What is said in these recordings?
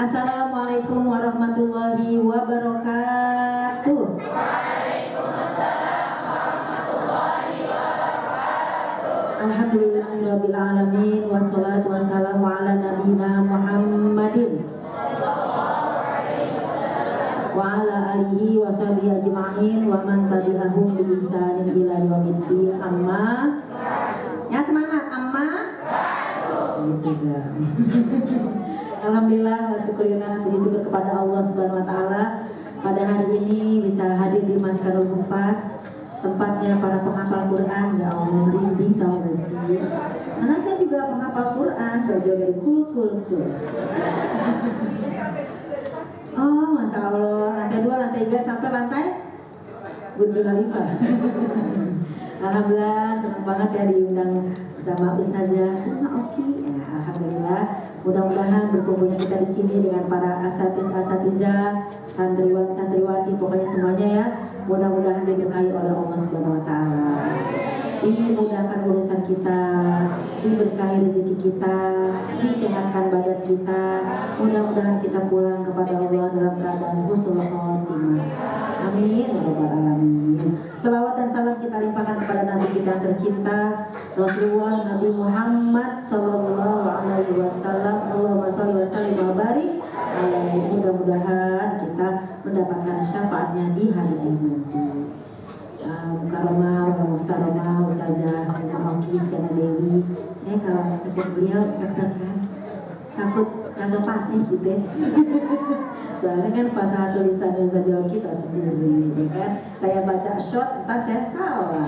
Assalamualaikum warahmatullahi wabarakatuh. Waalaikumsalam warahmatullahi wabarakatuh. Alhamdulillahirabbil alamin wassalatu wassalamu ala nabiyina Muhammadin wa ala alihi wa sahbihi ajma'in wa man tabi'ahum bi ihsanin ila yaumiddin. Amma ya, semangat amma gitu dong. Alhamdulillah wa syukurillah, puji syukur kepada Allah Subhanahu wa taala pada hari ini bisa hadir di Maskarul Hufaz, tempatnya para penghafal Quran. Ya Allah, merinding tau gak sih? Karena saya juga penghafal Quran, gak jauh dari kul. Oh, Masya Allah, lantai 2, lantai 3, sampai lantai Burj Khalifah. Alhamdulillah, senang banget ya diundang bersama Ustazah Oki. Ya, alhamdulillah. Mudah-mudahan berkumpulnya kita di sini dengan para asatidzah, santriwan, santriwati, pokoknya semuanya ya. Mudah-mudahan diberkahi oleh Allah Subhanahu wa taala. Dimudahkan urusan kita, diberkahi rezeki kita, disehatkan badan kita. Mudah-mudahan kita pulang kepada Allah dalam keadaan husnul khotimah. Amin ya rabbal alamin. Selawat dan salam kita limpahkan kepada Nabi kita yang tercinta, Rasulullah Nabi Muhammad sallallahu alaihi wasallam. Allahumma shalli wa sallim wa barik alaihi. Mudah-mudahan kita mendapatkan syafaatnya di hari akhir nanti. Mukarramah wa muhtaramah Ustazah Oki Istiana Dewi. Saya kalau ikut beliau deg-degan, takut kagak pasih gitu ya. Soalnya kan pasangan tulisannya Ustazah Oki tak sendiri ya kan. Saya baca shot, entar saya salah.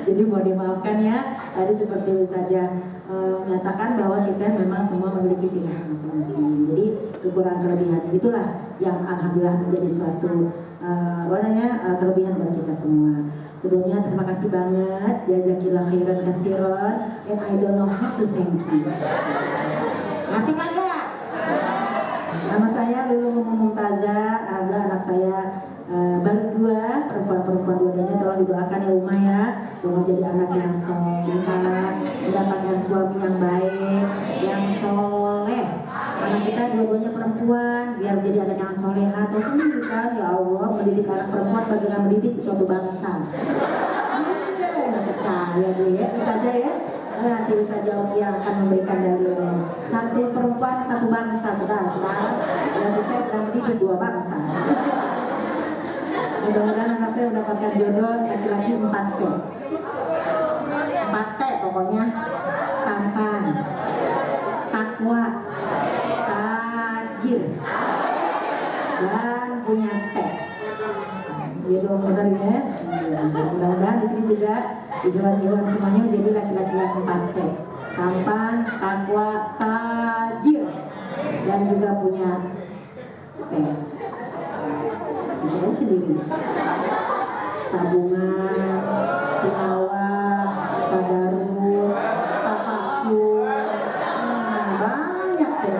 Jadi mau dimaafkan ya. Tadi seperti Ustazah menyatakan bahwa kita memang semua memiliki ciri khas masing-masing. Jadi kekurangan kelebihannya itulah yang alhamdulillah menjadi suatu kelebihan buat kita semua. Sebelumnya terima kasih banget, jazakillah khairan katsiran, and I don't know how to thank you. Ngerti kan gak? Nama saya Lulu Mumtazah. Alhamdulillah anak saya baru 2, perempuan-perempuan dua-duanya. Tolong didoakan ya Uma ya, semoga jadi anak yang soleh, mendapatkan suami yang baik, yang soleh. Anak kita dua-duanya perempuan, biar jadi anak yang soleha. Atau sendiri kan, ya Allah, mendidik anak perempuan bagaimana mendidik suatu bangsa. Nggak percaya deh ya Ustazah ya. Nanti Ustazah Oki yang akan memberikan dalilnya. Satu perempuan, satu bangsa, saudara-saudara. Berarti saya sedang mendidik 2 bangsa. Mudah-mudahan anak saya mendapatkan jodoh laki-laki 4T. 4T pokoknya. Tampan, takwa, tajir, dan punya teh. Gitu benar ya. Mudah-mudahan di sini juga ikhwan-ikhwan semuanya jadi laki-laki yang 4T. Tampan, takwa, tajir, dan juga punya teh. Bikin sendiri. Tabungan, tilawah, tadarus, tafakur, banyak teh.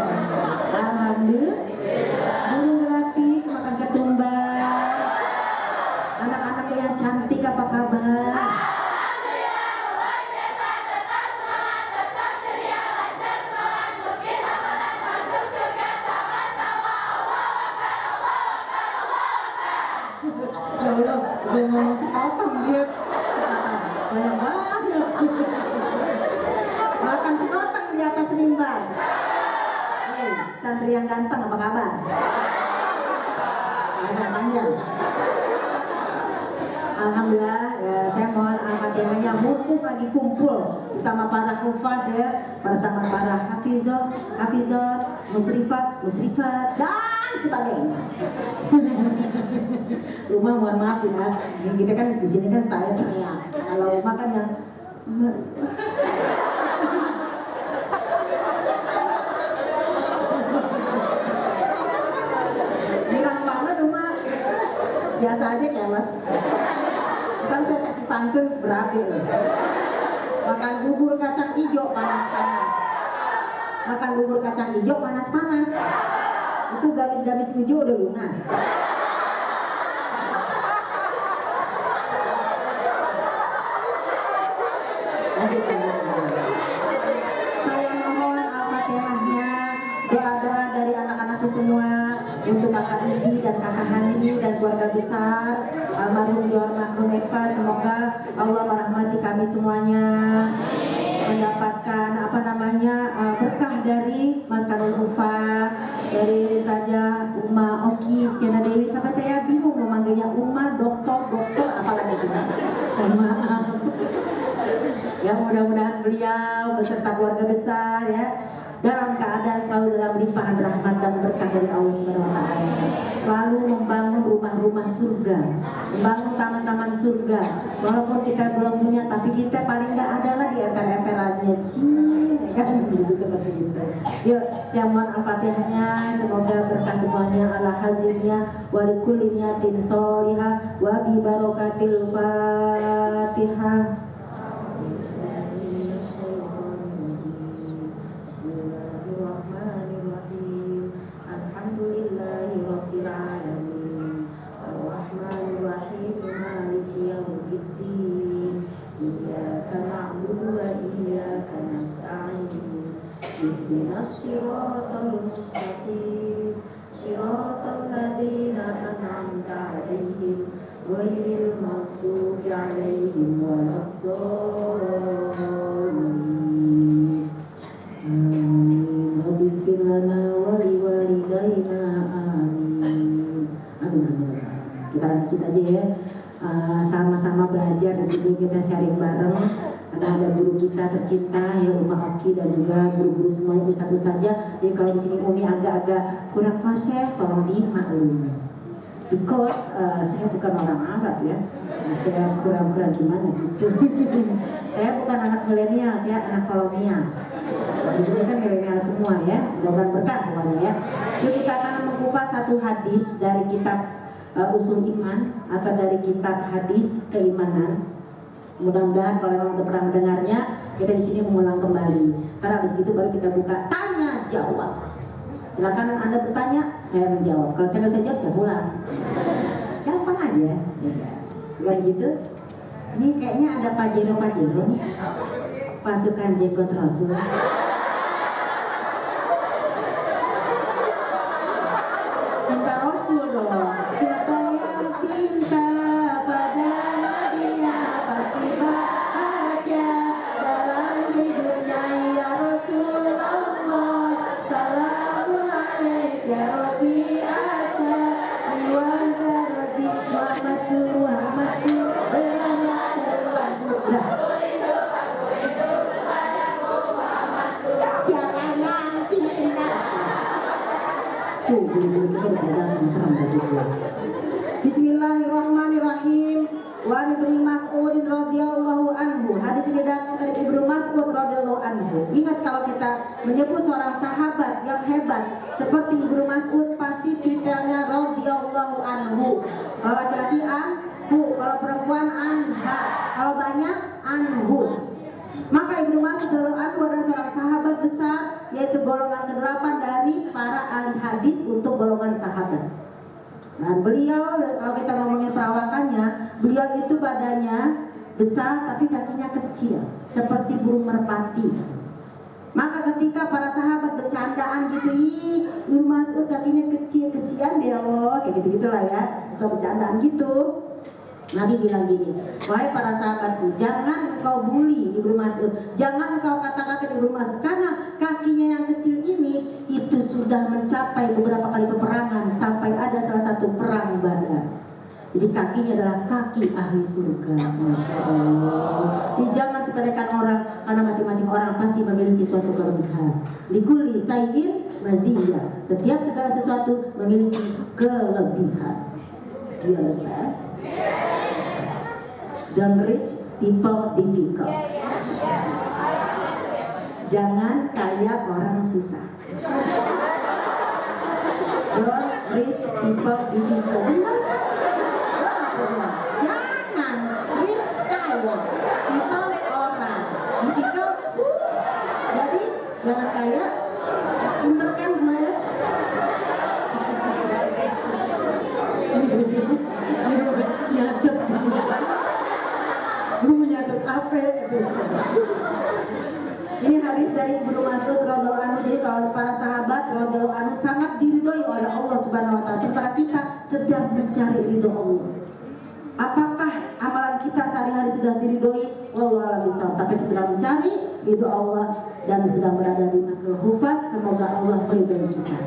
Alhamdulillah. Burung gratis, makan ketumbar. Anak-anak yang cantik apa kabar? Alhamdulillah, luar biasa, tetap semangat, tetap ceria, lancar sholat, mungkin hafalan masuk surga sama-sama. Allahu Akbar, Allahu Akbar, Allahu Akbar. Ya Allah, udah ngomong sekotong dia. Banyak banget. Makan sekotong di atas mimbar. Hei, santri yang ganteng apa kabar? Panjang. Alhamdulillah ya, saya mohon al-fatihahnya mumpung lagi kumpul bersama para hufaz ya, bersama para hafizat, musrifat dan sebagainya. Uma mohon maaf ya, kita kan di sini kan style teriak. Kalau Uma kan yang girang banget Uma. Biasa aja keles. Ntar saya kasih pantun berapi loh. Makan bubur kacang hijau panas-panas. Makan bubur kacang hijau panas-panas. Itu gamis-gamis hijau udah lunas. Saya mohon al-fatihahnya, doa-doa dari anak-anak untuk kakak Indi dan kakak Hani dan keluarga besar almarhum Johor Makrum Eva, semoga Allah merahmati kami semuanya, mendapatkan berkah dari Mas Kanul Ufas, dari Ustazah Uma Oki Stiana Dewi, sampai saya bingung memanggilnya Uma, dokter apalagi kita. Mohon maaf. Ya, mudah-mudahan beliau beserta keluarga besar ya dalam keadaan selalu dalam limpahan rahmat dan berkah dari Allah Subhanahu wa taala. Selalu membangun rumah-rumah surga, membangun taman-taman surga. Walaupun kita belum punya, tapi kita paling nggak adalah di emper-emperannya, kan gitu seperti itu. Yuk, saya mohon al-fatihahnya, semoga berkah semuanya ala hazimnya wa likulli niyatin sholihah wa bi barakatil Fatihah. Shiratal mustaqim shiratal ladzina an'amta 'alaihim ghairil maghdubi 'alaihim waladdallin. Amin. Rabbighfir lana wa liwalidayna amin. Amin. Kita lanjut aja ya. Sama-sama belajar di sini, kita sharing bareng. Ada guru kita tercinta ya Uma Oki dan juga guru-guru semuanya, ustadz saja. Jadi kalau di sini Umi agak-agak kurang fasih, tolong dimaklumi. Because saya bukan orang Arab ya, saya kurang gimana gitu. Saya bukan anak milenial, saya anak kolonial. Di sini kan milenial semua ya, mudah-mudahan berkah pokoknya ya. Yuk kita akan mengupas satu hadis dari kitab Usul Iman atau dari kitab hadis keimanan. Mudah-mudahan kalau memang udah pernah mendengarnya, kita di sini mengulang kembali. Karena habis itu baru kita buka tanya jawab. Silakan Anda bertanya, saya menjawab. Kalau saya nggak bisa jawab, saya pulang. Gampang aja, ya. Bukan gitu? Ini kayaknya ada Pajero nih. Pasukan Jenggot Rasul. Cinta Rasul dong. Siapa yang cinta pada Nabi-Nya pasti bahagia dalam hidupnya. Ya Rasulullah, salamun alaik ya Rabbi asa liwan daraji Muhammadku beramlah seruanmu. Siapa yang cinta? Tuh, bulu-bulu kita udah datang serang batu. Bismillahirrahmanirrahim. Wa Ibnu Mas'ud radhiyallahu anhu. Hadis ini datang dari Ibnu Mas'ud radhiyallahu anhu. Ingat, kalau kita menyebut seorang sahabat yang hebat seperti Ibnu Mas'ud, pasti titelnya radhiyallahu anhu. Kalau laki-laki anhu, kalau perempuan anha, kalau banyak anhu. Maka Ibnu Mas'ud radhiyallahu anhu adalah seorang sahabat besar, yaitu golongan ke-8 dari para ahli hadis untuk golongan sahabat. Dan beliau, kalau kita ngomongin perawakannya, beliau itu badannya besar tapi kakinya kecil, seperti burung merpati. Maka ketika para sahabat bercandaan gitu, ih Ibnu Mas'ud kakinya kecil, kesian dia loh, kayak gitu-gitulah ya, suka bercandaan gitu. Nabi bilang gini, wahai para sahabatku, jangan engkau bully Ibnu Mas'ud, jangan engkau kata-kata Ibnu Mas'ud, karena kakinya yang kecil ini itu sudah mencapai beberapa kali peperangan sampai ada salah satu perang Badar. Jadi kakinya adalah kaki ahli surga. Masya Allah. Jadi jangan sepelekan orang, karena masing-masing orang pasti memiliki suatu kelebihan. Likulli sayyin maziyah. Setiap segala sesuatu memiliki kelebihan. Do you understand? Don't rich people difficult. Jangan kaya orang susah. Don't rich people difficult. Jangan rich kaya, people orang, difficult susah. Jadi jangan kaya, pinter kan gue. Nyadep. Gue menyadap apa itu? Ini hadis dari Ibnu Mas'ud radhiyallahu anhu. Jadi kalau para sahabat radhiyallahu anhu sangat diridhoi oleh Allah Subhanahu wa taala, sementara kita sedang mencari ridho Allah. Apakah amalan kita sehari-hari sudah diridhoi? Wallahu a'lam bishawab. Tapi kita sedang mencari ridho Allah dan sedang berada di Masjidil Hufaz. Semoga Allah meridhoi kita.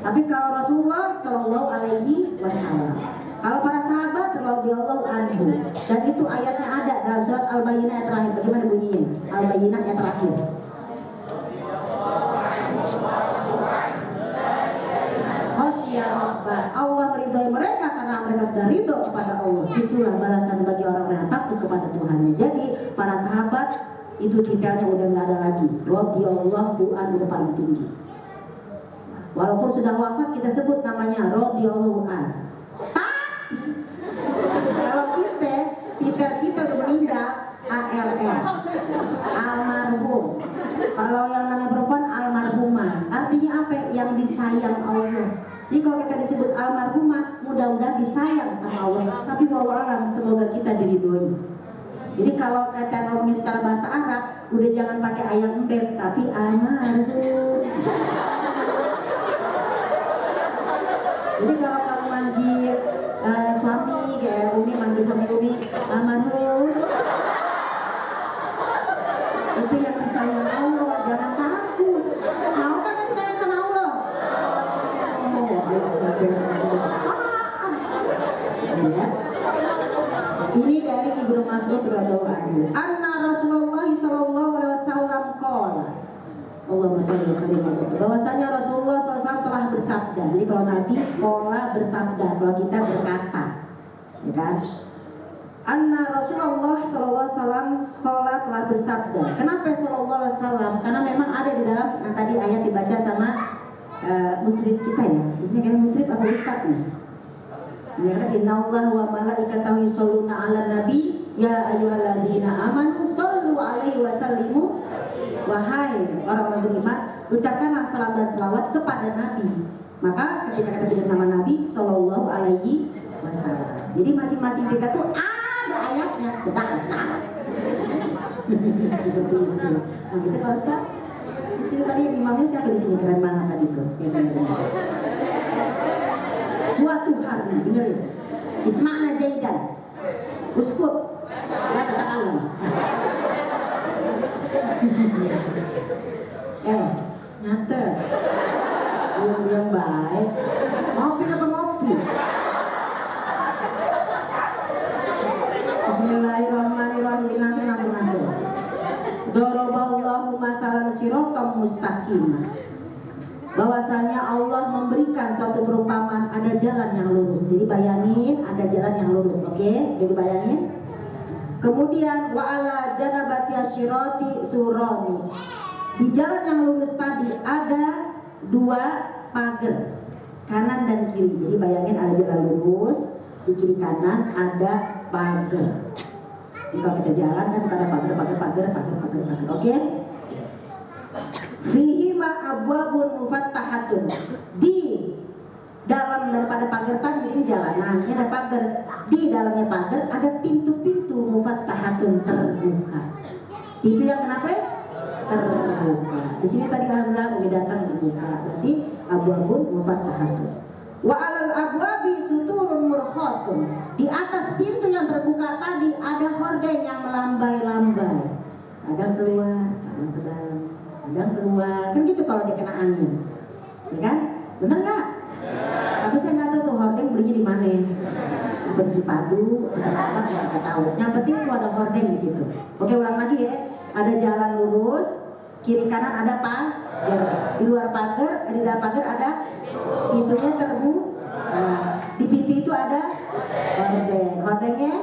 Tapi kalau Rasulullah Shallallahu Alaihi Wasallam, kalau para sahabat radhiyallahu anhu, dan itu ayatnya ada dalam surat Al-Bayyinah yang terakhir. Bagaimana bunyinya? Al-Bayyinah yang terakhir. Khosya Rabbah, Allah meridhai mereka karena mereka sudah ridho kepada Allah. Itulah balasan bagi orang-orang yang takut kepada Tuhannya. Jadi para sahabat itu detailnya udah nggak ada lagi. Radhiyallahu anhu udah paling tinggi. Walaupun sudah wafat kita sebut namanya radhiyallahu anhu. Kalau kita udah meninggal, ALM, almarhum. Kalau yang namanya perempuan almarhumah, artinya apa? Yang disayang Allah. Jadi kalau kita disebut almarhumah, mudah-mudahan disayang sama Allah. Tapi wallahualam, semoga kita diridhoi. Jadi kalau kata ngomongin secara bahasa Arab, udah jangan pakai ayam embek, tapi almarhum. Jadi kalau kamu manggil suami kayak Umi, manggil suami Umi almarhum, itu yang disayang Allah. Jangan takut. Mau kan yang disayang sama Allah? Ya. Ini dari Ibnu Mas'ud radhiyallahu anhu. Anna Rasulullah sallallahu alaihi wasallam qala. Allahumma sholli wa sallim ala Muhammad. Bahwasanya Rasulullah SAW telah bersabda. Jadi kalau Nabi qala bersabda, kalau kita berkata, ya kan? Anna Rasulullah SAW qala telah bersabda. Kenapa sallallahu alaihi wasallam? Karena memang ada di dalam tadi ayat dibaca sama musyrif kita ya. Biasanya kayak musyrif apa ustadznya? Ya, innallaha wa malaikatahu yusholluna 'alan nabi ya ayyuhalladzina amanu shollu 'alaihi wa sallimu. Wahai orang-orang beriman, ucapkanlah salam dan selawat kepada Nabi. Maka ketika kita sebut nama Nabi Shallallahu Alaihi Wasallam, jadi masing-masing kita tuh ada ayatnya. Sudah. Seperti itu. Nah gitu Pak Ustaz. Itu tadi imamnya siapa di sini, keren banget tadi tuh. Suatu hari, dengerin. Isma'na jaidan. Uskut. Ya katakanlah. Nyata. Diam-diam baik. Ngopi apa ngopi? Bismillahirrahmanirrahim. Langsung. Daraballahu masalan siratan mustaqimah. Bahwasanya Allah memberikan suatu perumpamaan, ada jalan yang lurus. Jadi bayangin ada jalan yang lurus, oke? Jadi bayangin. Kemudian wa'ala janabati asyirati surani. Di jalan yang lurus tadi ada dua pagar, kanan dan kiri. Jadi bayangin ada jalan lurus, di kiri kanan ada pagar. Jadi kalau kita jalan kan suka ada pagar. Oke? Fihi ma abwabun mufattahatun. Di dalam daripada pagar tadi ini jalanan, ini ada pagar. Di dalamnya pagar ada pintu-pintu mufattahatun terbuka. Pintu yang kenapa? Terbuka. Di sini tadi alhamdulillah udah datang dibuka. Berarti abwabun mufattahatun. Wa alal abwabi suturun murkhatun. Di atas pintu yang terbuka tadi ada horden yang melambai-lambai. Kadang keluar, kadang ke dalam, kadang keluar. Kan gitu kalau dia kena angin. Ya kan? Bener nggak? Tapi saya nggak tahu tuh hordeng belinya di mana. Apa di Cipadu, apa nggak tahu. Yang penting tuh ada hordeng di situ. Oke, ulang lagi ya. Ada jalan lurus, kiri kanan ada pagar. Di luar pagar, di dalam pagar ada pintunya terbuka. Nah, di pintu itu ada hordeng. Hordengnya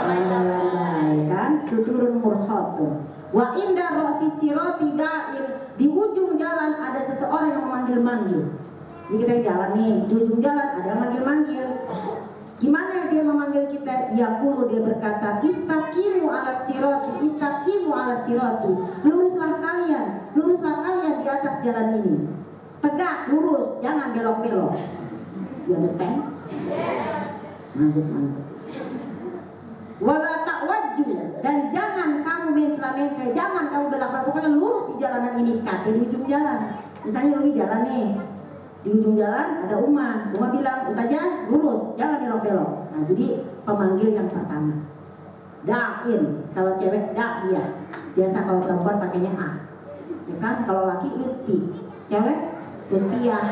lambai-lambai kan, suturun murkhatun. Wa inda ra'si sirati da'in. Di ujung jalan ada seseorang yang memanggil-manggil. Jadi kita jalan nih, di ujung jalan ada yang manggil-manggil. Gimana dia memanggil kita? Yaqulu, dia berkata, istaqimu ala sirati, istaqimu ala sirati. Luruslah kalian di atas jalan ini. Tegak, lurus, jangan belok-belok. You understand? Mantap. Wala ta'wajju, dan jangan kamu mencela dimarahin saya, jangan kamu belok-belok, pokoknya lurus di jalanan ini, kaki di ujung jalan. Misalnya Umi jalan nih, di ujung jalan ada Uma bilang, Ustazah lurus, jangan belok-belok. Nah jadi pemanggil yang pertama, Dain, kalau cewek dak dia, biasa kalau perempuan pakainya A, ya kan? Kalau laki Lutfi, cewek Lutfiah,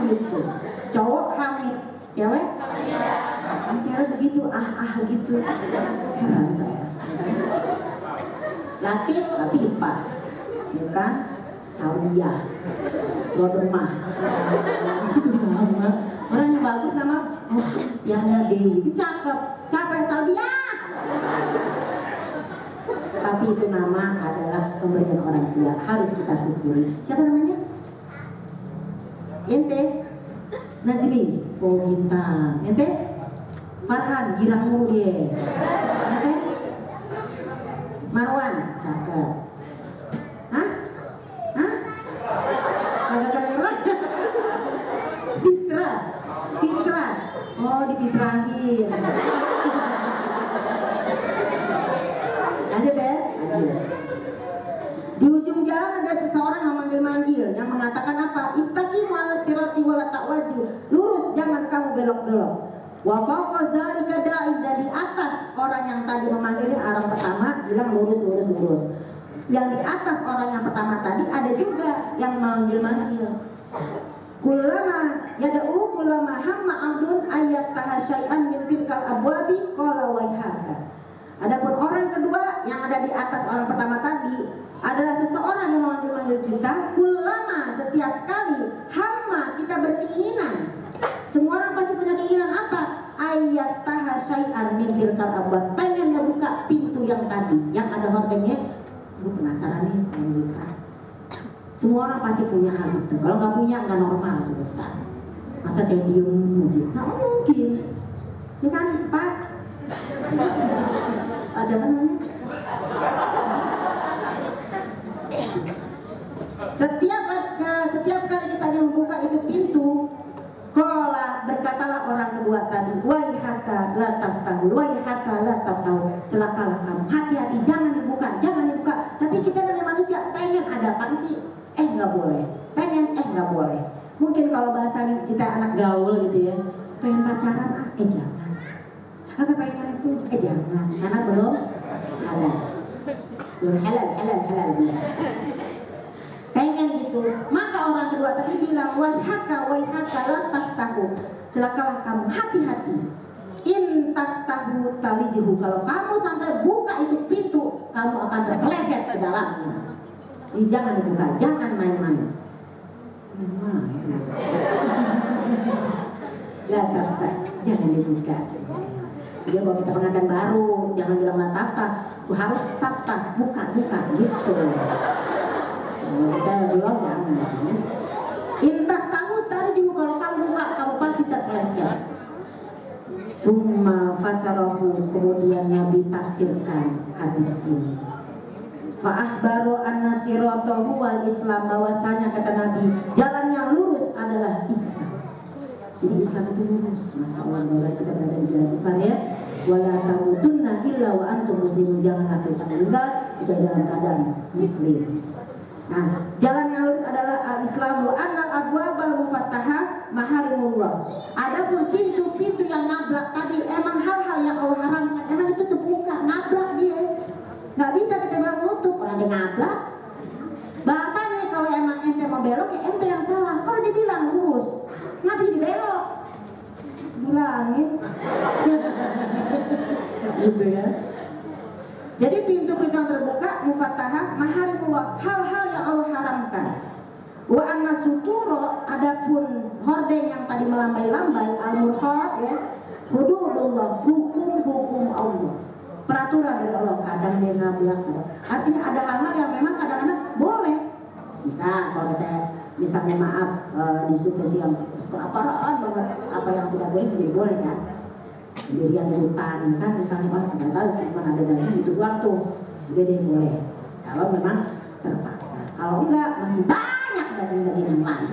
gitu. Cowok Hamid, cewek begitu, begitu. Heran saya. Latifah, ya kan? Caudia, Rodemah, itu nama. Orang yang bagus nama, Kristiana Dewi, cakep. Siapa yang Saudia? Tapi itu nama adalah pemberian orang tua, harus kita syukuri. Siapa namanya? Ente? Najmi, oh Bintang. Ente? Farhan, girang mulu dia. Ente? Marwan, cakep. Hah? Agak kedengeran. Fitra. Oh, difitrahin. Lanjut ya, lanjut. Di ujung jalan ada seseorang yang manggil-manggil, yang mengatakan apa? Istaqimu ala sirati wala ta'waju. Lurus, jangan kamu belok-belok. Wa fawqa zalika da'in, dan di atas orang yang tadi memanggilnya orang pertama bilang lurus. Yang di atas orang yang pertama tadi ada juga yang manggil-manggil. Kullama hamma abdun ayyaftaha syai'an min tilkal abwabi qala waihaka. Adapun orang kedua yang ada di atas orang pertama tadi adalah seseorang yang memanggil-manggil kita. Kullama, setiap kali, hamma, kita berkeinginan. Semua orang pasti punya keinginan apa? Ayyaftaha syai'an min tilkal abwab, pengen ngebuka pintu yang tadi yang ada hordengnya. Gue penasaran nih, pengen buka. Semua orang pasti punya hal itu. Kalau nggak punya, nggak normal sudah. Masa cewek diem muji? Nggak mungkin, ya kan Pak? Siapa namanya? Setiap kali kita membuka itu pintu, qala, berkatalah orang kedua tadi, waihaka la taftahu, celakalah kamu, hati-hati, jangan dibuka. Tapi kita dengan manusia pengen ada apaan sih? Nggak boleh. Pengen, nggak boleh. Mungkin kalau bahasanya kita anak gaul gitu ya, pengen pacaran, jangan. Agak pengen itu, jangan, karena belum halal. Belum halal belum. Pengen gitu. Maka orang kedua tadi bilang, waihaka la taftahu, celakalah kamu, hati-hati. In taftahu talijhu, kalau kamu sampai buka itu pintu, kamu akan terpeleset ke dalamnya. Jadi jangan dibuka, jangan main-main. La taftah, jangan dibuka. Jadi kalau kita pengantin baru, jangan bilang la taftah, harus taftah, buka gitu. Kita bilang jangan. Intah tahu tadi juga kalau kamu buka, kamu pasti terpeleset. Summa fasarahu, kemudian Nabi tafsirkan hadis ini. Fa'ahbaru anna siratahu wal Islam, bahwasanya kata Nabi, jalan yang lurus adalah Islam. Jadi Islam itu lurus, masya Allah. Kita berada di jalan Islam ya. Wala tamutunna illa wa antum muslimun, janganlah kita meninggal kecuali dalam keadaan muslim. Nah, jalan yang lurus adalah al-Islam wa annal abwabal mufattahah maharimullah. Adapun pintu-pintu yang nablak tadi emang hal-hal yang Allah haramkan, emang itu terbuka, nablak dia. Nggak bisa kita bilang nutup, orang dia nablak. Bahasanya kalau emang ente mau belok ya ente yang salah. Kalau dia bilang lurus, kenapa jadi belok? Bilangin. Gitu ya. Jadi pintu-pintu yang terbuka mufattahah maharimullah, hal-hal yang Allah haramkan. Wa anna suturo, adapun hordeng yang tadi melambai-lambai, al-murhad ya, hududullah, hukum-hukum Allah, peraturan dari Allah. Kadang dia ngablak, artinya ada hal-hal yang memang kadang-kadang boleh. Bisa kalau kita misalnya maaf disuruh yang kelaparan banget, apa yang tidak boleh menjadi boleh kan. Dirian di hutan kan misalnya, ternyata cuma ada daging itu doang tuh, udah deh boleh kalau memang terpaksa. Kalau enggak masih banyak daging-daging yang lain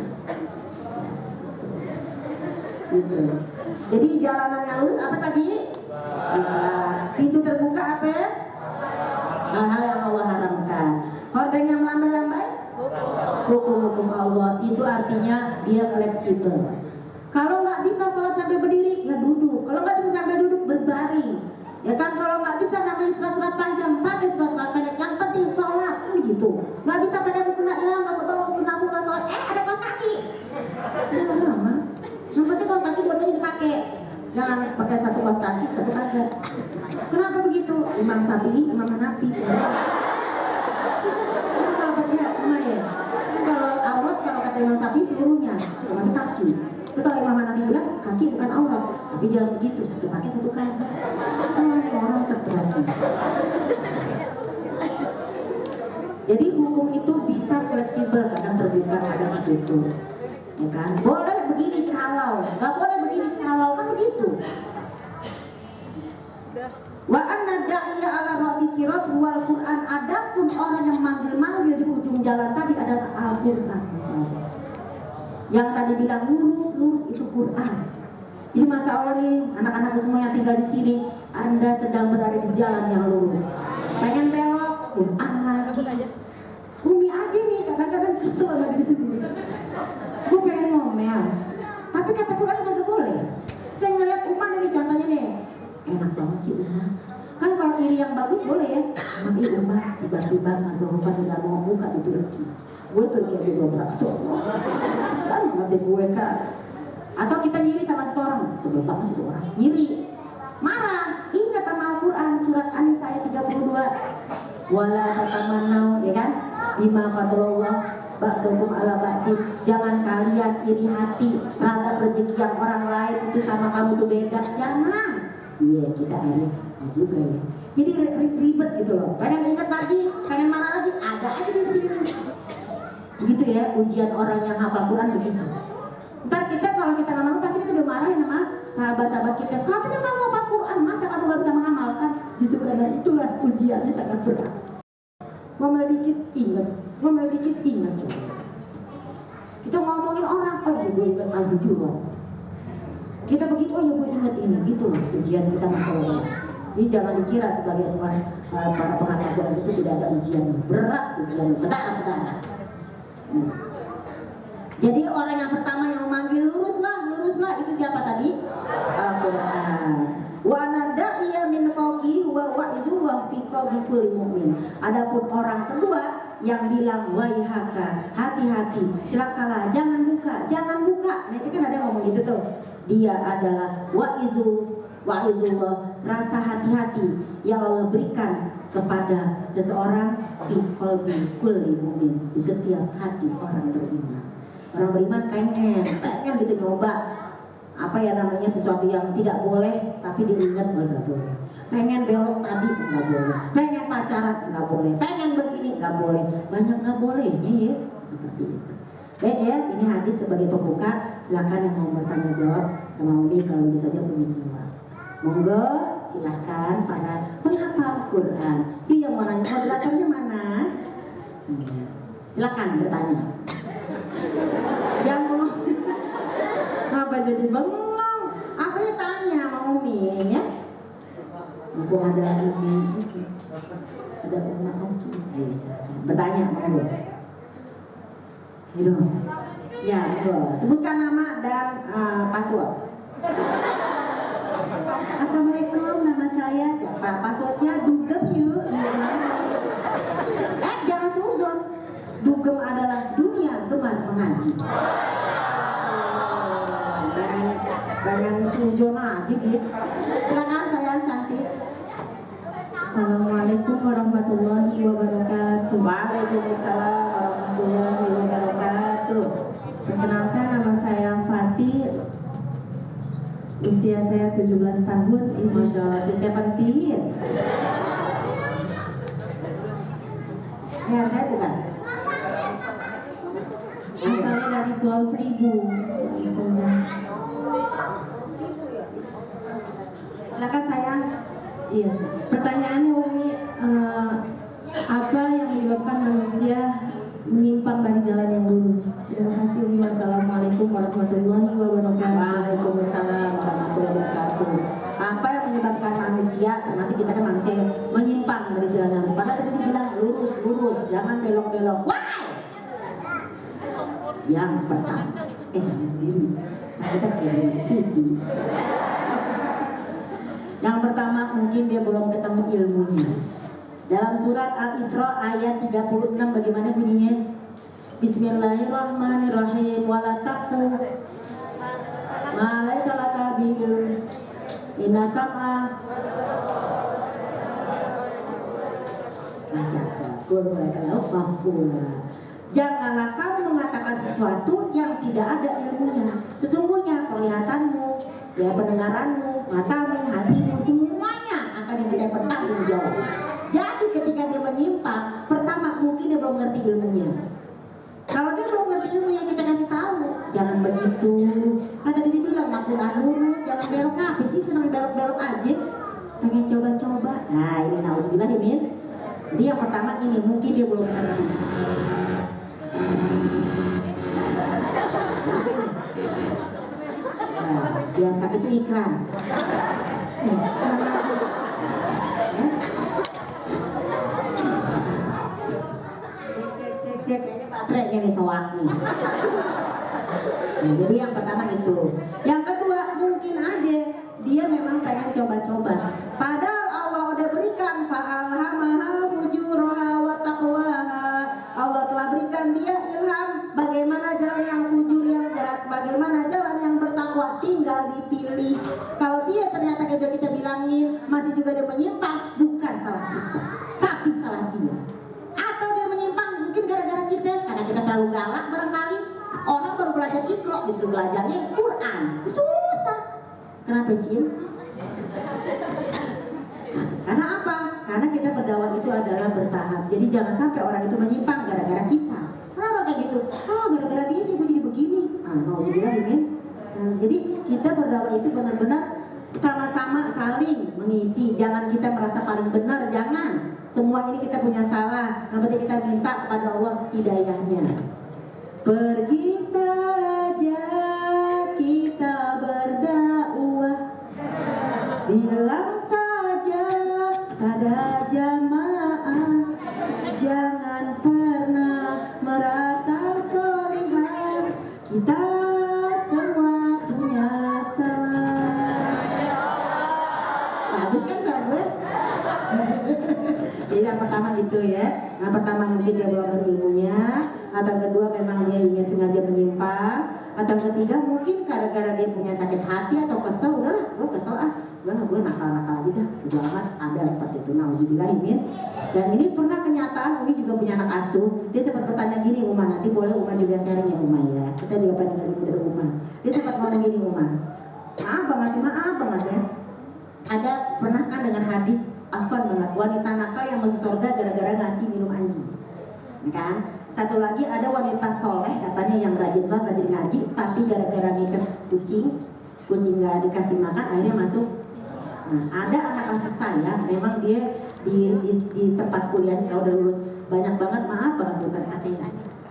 gitu. Jadi jalanan yang lurus apa tadi? Islam. Pintu terbuka apa? Hal-hal yang Allah Hukum-hukum Allah itu artinya dia fleksibel. Kalau nggak bisa sholat sambil berdiri, ya duduk. Kalau nggak bisa sambil duduk, berbaring. Ya kan, kalau nggak bisa namanya surat-surat panjang, pakai surat-surat pendek. Yang penting sholat, kan begitu. Nggak bisa pada buku nak hilang, nggak kebawa buku namu nggak sholat. Ada kaos kaki. Ya lama. Yang penting kaos kaki dua-duanya dipakai. Jangan pakai satu kaos kaki, satu kagak. Kenapa begitu? Imam Syafi'i, Imam Hanafi. Kan kalau berbeda, lumayan. Kan kalau aurat, kalau kata Imam Syafi'i seluruhnya, termasuk kaki. Tapi kalau Imam Hanafi bilang kaki bukan aurat, tapi jangan begitu, satu kaki satu kagak. Orang stres. Jadi hukum itu bisa fleksibel, kadang terbuka, kadang tertutup. Ya kan? Boleh begini kalau, nggak boleh begini kalau, kan begitu. Wa anna da'iya ala ra'si sirat wal Qur'an. Adapun orang yang manggil-manggil di ujung jalan tadi adalah Al-Qur'an. Yang tadi bilang lurus itu Quran. Jadi masa Allah nih, anak-anak semua yang tinggal di sini, Anda sedang berada di jalan yang lurus. Pengen belok, Quran lagi. Umi aja nih, kadang-kadang kesel lagi di sini. Gue pengen ngomel, tapi kata Quran gak boleh. Saya ngeliat Umar dari contohnya nih, enak banget sih Umar. Kan kalau iri yang bagus boleh ya. Tapi Umar tiba-tiba Mas Bapak sudah mau buka di Turki. Gue Turki aja belum berasal. Siapa mati gue kan? Atau kita nyiri sama seseorang, sebelum banget sih orang nyiri, marah. Ingat sama Al-Quran surat An-Nisa ayat 32. Wala tatamannau, ya kan? Bima fadlallah ba'dukum ala ba'din. Jangan kalian iri hati terhadap rezeki yang orang lain itu sama kamu tuh beda. Jangan. Iya, kita iri juga ya. Jadi ribet gitu loh. Pengen ingat lagi, pengen marah lagi, ada aja di sini. Begitu ya, ujian orang yang hafal Quran begitu. Ntar kita kalau kita nggak mau pasti kita dimarahin sama sahabat-sahabat kita. Katanya kamu hafal Quran, masa kamu nggak bisa mengamalkan? Justru karena itulah ujiannya sangat berat. Ngomel dikit ingat, ngomel dikit ingat. Kita ngomongin orang, oh ya gue ingat Al-Hujurat. Kita begitu, oh ya gue ingat ini. Itulah ujian kita masalah. Jadi jangan dikira sebagai para pengantar Quran itu tidak ada ujian berat, ujian sedang. Jadi orang yang pertama yang memanggil luruslah itu siapa tadi? Al-Quran. Wa nada'iya min fawqi wa wa'izullah fi qalbi kulli mu'min. Adapun orang kedua yang bilang waihaka, hati-hati, celakalah, jangan buka. Nah itu kan ada yang ngomong gitu tuh. Dia adalah wa'izullah, rasa hati-hati yang Allah berikan kepada seseorang fi qalbi kulli mu'min, di setiap hati orang beriman. Orang beriman pengen gitu nyoba apa ya namanya sesuatu yang tidak boleh tapi diingat nggak boleh. Pengen belok tadi nggak boleh. Pengen pacaran nggak boleh. Pengen begini nggak boleh. Banyak nggak bolehnya ya seperti itu. Baik ya, ini hadis sebagai pembuka. Silakan yang mau bertanya jawab sama Umi, kalau bisa aja Umi jawab. Monggo silakan para penghafal Quran. Yuk yang mau nanya, moderatornya mana? Iya. Silakan bertanya. Jangan bengong. Apa jadi bengong? Apa ya tanya sama Umi ya? Mumpung ada Umi, ada Umi Oki. Ayo silakan bertanya monggo. Hidup. Ya, monggo. Sebutkan nama dan password. Assalamualaikum, nama saya siapa? Passwordnya dugem yuk. Jangan suzon. Dugem adalah dunia teman mengaji. Pengen suzon aja gitu. Silakan sayang cantik. Assalamualaikum warahmatullahi wabarakatuh. Waalaikumsalam warahmatullahi wabarakatuh. Perkenalkan, nama saya Fatih. Usia saya 17 tahun. Masya Allah, usia penting. Ya, saya bukan. Asalnya dari Pulau Seribu. Silakan sayang. Iya. Pertanyaannya Umi, apa yang menyebabkan manusia menyimpang dari jalan yang lurus? Terima kasih Umi. Wassalamualaikum warahmatullahi wabarakatuh. Waalaikumsalam warahmatullahi wabarakatuh. Apa yang menyebabkan manusia, termasuk kita kan manusia, menyimpang dari jalan yang lurus? Padahal tadi dibilang lurus, jangan belok-belok. Why? Yang pertama, jangan diri, kita kayak masih pipi. Yang pertama mungkin dia belum ketemu ilmunya. Dalam surat Al-Isra ayat 36 bagaimana bunyinya? Bismillahirrahmanirrahim. Wala taqfu ma laysa laka bihi ilm. Inna sam'a janganlah kamu mengatakan sesuatu yang tidak ada ilmunya. Sesungguhnya penglihatanmu, ya pendengaranmu, matamu, hatimu, semuanya akan diminta bertanggung jawab. Jadi ketika dia menyimpang, pertama mungkin dia belum ngerti ilmunya. Kalau dia belum ngerti ilmunya, kita kasih tahu, jangan begitu. Kan tadi dibilang Al-Quran lurus, jangan belok. Apa sih senang belok-belok aja? Pengen coba-coba. Nah ini nauzubillah min. Jadi yang pertama ini mungkin dia belum ngerti. Nah, biasa itu iklan. Cek ini baterainya nih soak nih. Nah, jadi yang pertama itu. Yang kedua mungkin aja dia memang pengen coba-coba. Padahal Allah udah berikan fa'alhamaha fujuraha wa taqwaha. Allah telah berikan dia ilham bagaimana jalan yang fujur, yang jahat, bagaimana jalan yang bertakwa, tinggal dipilih. Kalau dia ternyata kayak kita bilangin masih juga dia menyimpang, bukan salah kita, tapi salah dia. Atau dia menyimpang mungkin gara-gara kita, karena kita terlalu galak barangkali. Orang baru belajar Iqra disuruh belajarnya Quran, susah. Kenapa Cin? Karena apa? Karena kita berdakwah itu adalah bertahap. Jadi jangan sampai orang itu menyimpang gara-gara kita. Kenapa kayak gitu? Gara-gara dia sih gue jadi begini. Nauzubillah min. Jadi kita berdakwah itu benar-benar sama-sama saling mengisi. Jangan kita merasa paling benar, jangan. Semua ini kita punya salah. Yang penting kita minta kepada Allah hidayahnya. Pergi saja kita berdakwah, bilang saja pada jamaah, jangan pernah merasa solihan, kita semua punya salah. Habis kan salah gue? Jadi yang pertama itu ya. Yang pertama mungkin dia belum berilmunya, atau kedua memang dia ingin sengaja menyimpang, atau ketiga mungkin gara-gara dia punya sakit hati atau kesel, udahlah gue kesel udahlah gue nakal-nakal aja dah, udah amat. Ada seperti itu, nauzubillahimin. Dan ini pernah kenyataan, Umi juga punya anak asuh. Dia sempat bertanya gini, Uma, nanti boleh Uma juga sharing ya Uma ya. Kita juga pengen ilmu dari Uma. Dia sempat ngomong gini, Uma, maaf banget ya. Ada pernah kan dengan hadis afan banget, wanita nakal yang masuk surga gara-gara ngasih minum anjing. Kan? Satu lagi ada wanita soleh katanya yang rajin sholat, rajin ngaji, tapi gara-gara ngikat kucing nggak dikasih makan akhirnya masuk. Nah, ada anak kasus saya, memang dia di tempat kuliah saya udah lulus, banyak banget bukan ateis.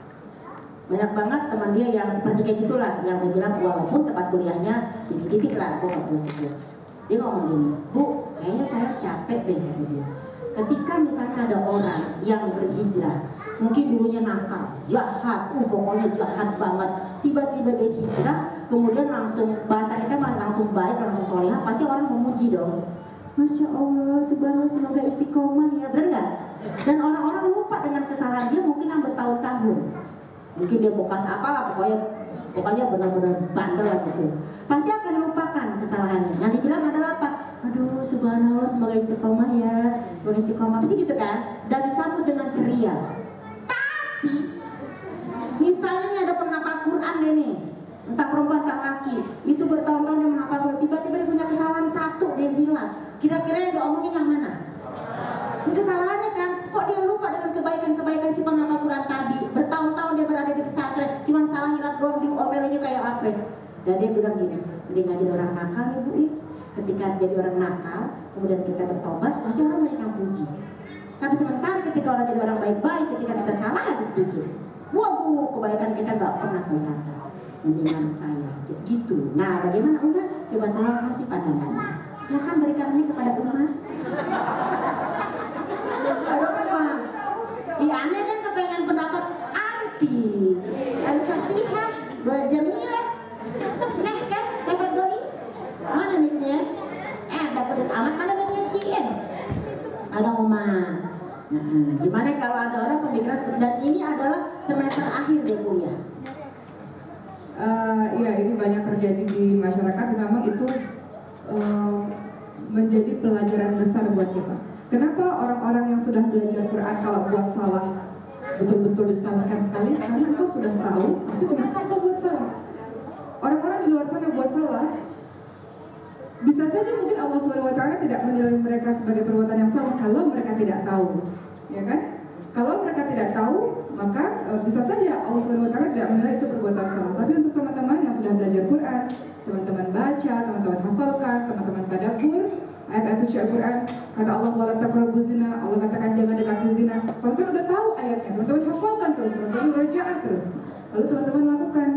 Banyak banget teman dia yang seperti kayak gitulah, yang dia bilang walaupun tempat kuliahnya titik-titik lah, aku nggak perlu sebut. Dia ngomong gini, Bu, kayaknya saya capek deh kata dia. Ketika misalnya ada orang yang berhijrah, mungkin dulunya nakal, jahat, pokoknya jahat banget, tiba-tiba dia hijrah, kemudian langsung bahasa kita langsung baik, langsung solehah, pasti orang memuji dong. Masya Allah, subhanallah, semoga istiqomah ya, benar nggak? Dan orang-orang lupa dengan kesalahan dia mungkin yang bertahun-tahun. Mungkin dia bekas apalah, pokoknya benar-benar bandel lah gitu. Pasti akan dilupakan kesalahannya. Yang dibilang adalah apa? Aduh, subhanallah, semoga istiqomah ya, semoga istiqomah. Pasti gitu kan? Dan disambut dengan ceria. Tapi misalnya nih ada penghafal Quran deh nih, entah perempuan entah laki, itu bertahun-tahun yang menghafal Quran, tiba-tiba dia punya kesalahan satu, dia hilang. Kira-kira yang diomongin yang mana? Kesalahannya kan, kok dia lupa dengan kebaikan-kebaikan si penghafal Quran tadi. Bertahun-tahun dia berada di pesantren, cuman salah hilang doang, diomelinnya kayak apa. Dan dia bilang gini, mending nggak jadi orang nakal ya Bu. Ketika jadi orang nakal, kemudian kita bertobat, pasti orang banyak yang puji. Tapi sementara ketika orang jadi orang baik-baik, ketika kita salah aja sedikit, waduh, kebaikan kita nggak pernah kelihatan. Mendingan saya gitu. Nah, bagaimana Uma? Coba tolong kasih pandangannya. Silakan berikan ini kepada Uma. Aduh Uma, iya aneh kan kepengen pendapat anti, al-fasihah. Oma. Nah, gimana kalau ada orang pemikiran seperti, dan ini adalah semester akhir deh kuliah. Ya, ini banyak terjadi di masyarakat dan memang itu menjadi pelajaran besar buat kita. Kenapa orang-orang yang sudah belajar Quran kalau buat salah betul-betul disalahkan sekali? Karena engkau sudah tahu, tapi kenapa engkau buat salah? Orang-orang di luar sana buat salah, bisa saja mungkin Allah SWT tidak menilai mereka sebagai perbuatan yang salah kalau mereka tidak tahu, ya kan? Kalau mereka tidak tahu, maka bisa saja Allah SWT tidak menilai itu perbuatan salah. Tapi untuk teman-teman yang sudah belajar Quran, teman-teman baca, teman-teman hafalkan, teman-teman tadabbur ayat-ayat suci Al-Quran, kata Allah wala taqrabuz zina, Allah katakan jangan dekati zina. Teman-teman udah tahu ayatnya, teman-teman hafalkan terus, teman-teman murajaah terus, lalu teman-teman lakukan,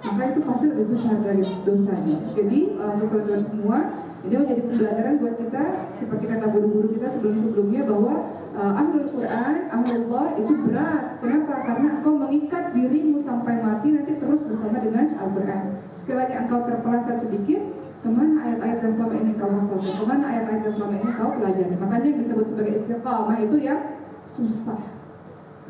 maka itu pasti lebih besar dari dosanya. Jadi untuk teman-teman semua, ini menjadi pembelajaran buat kita, seperti kata guru-guru kita sebelum-sebelumnya, bahwa ahlul Quran, ahlullah itu berat. Kenapa? Karena engkau mengikat dirimu sampai mati nanti terus bersama dengan Al-Quran. Sekali lagi engkau terpeleset sedikit, kemana ayat-ayat yang selama ini kau hafalkan, kemana ayat-ayat yang selama ini kau pelajari. Makanya yang disebut sebagai istiqamah itu yang susah.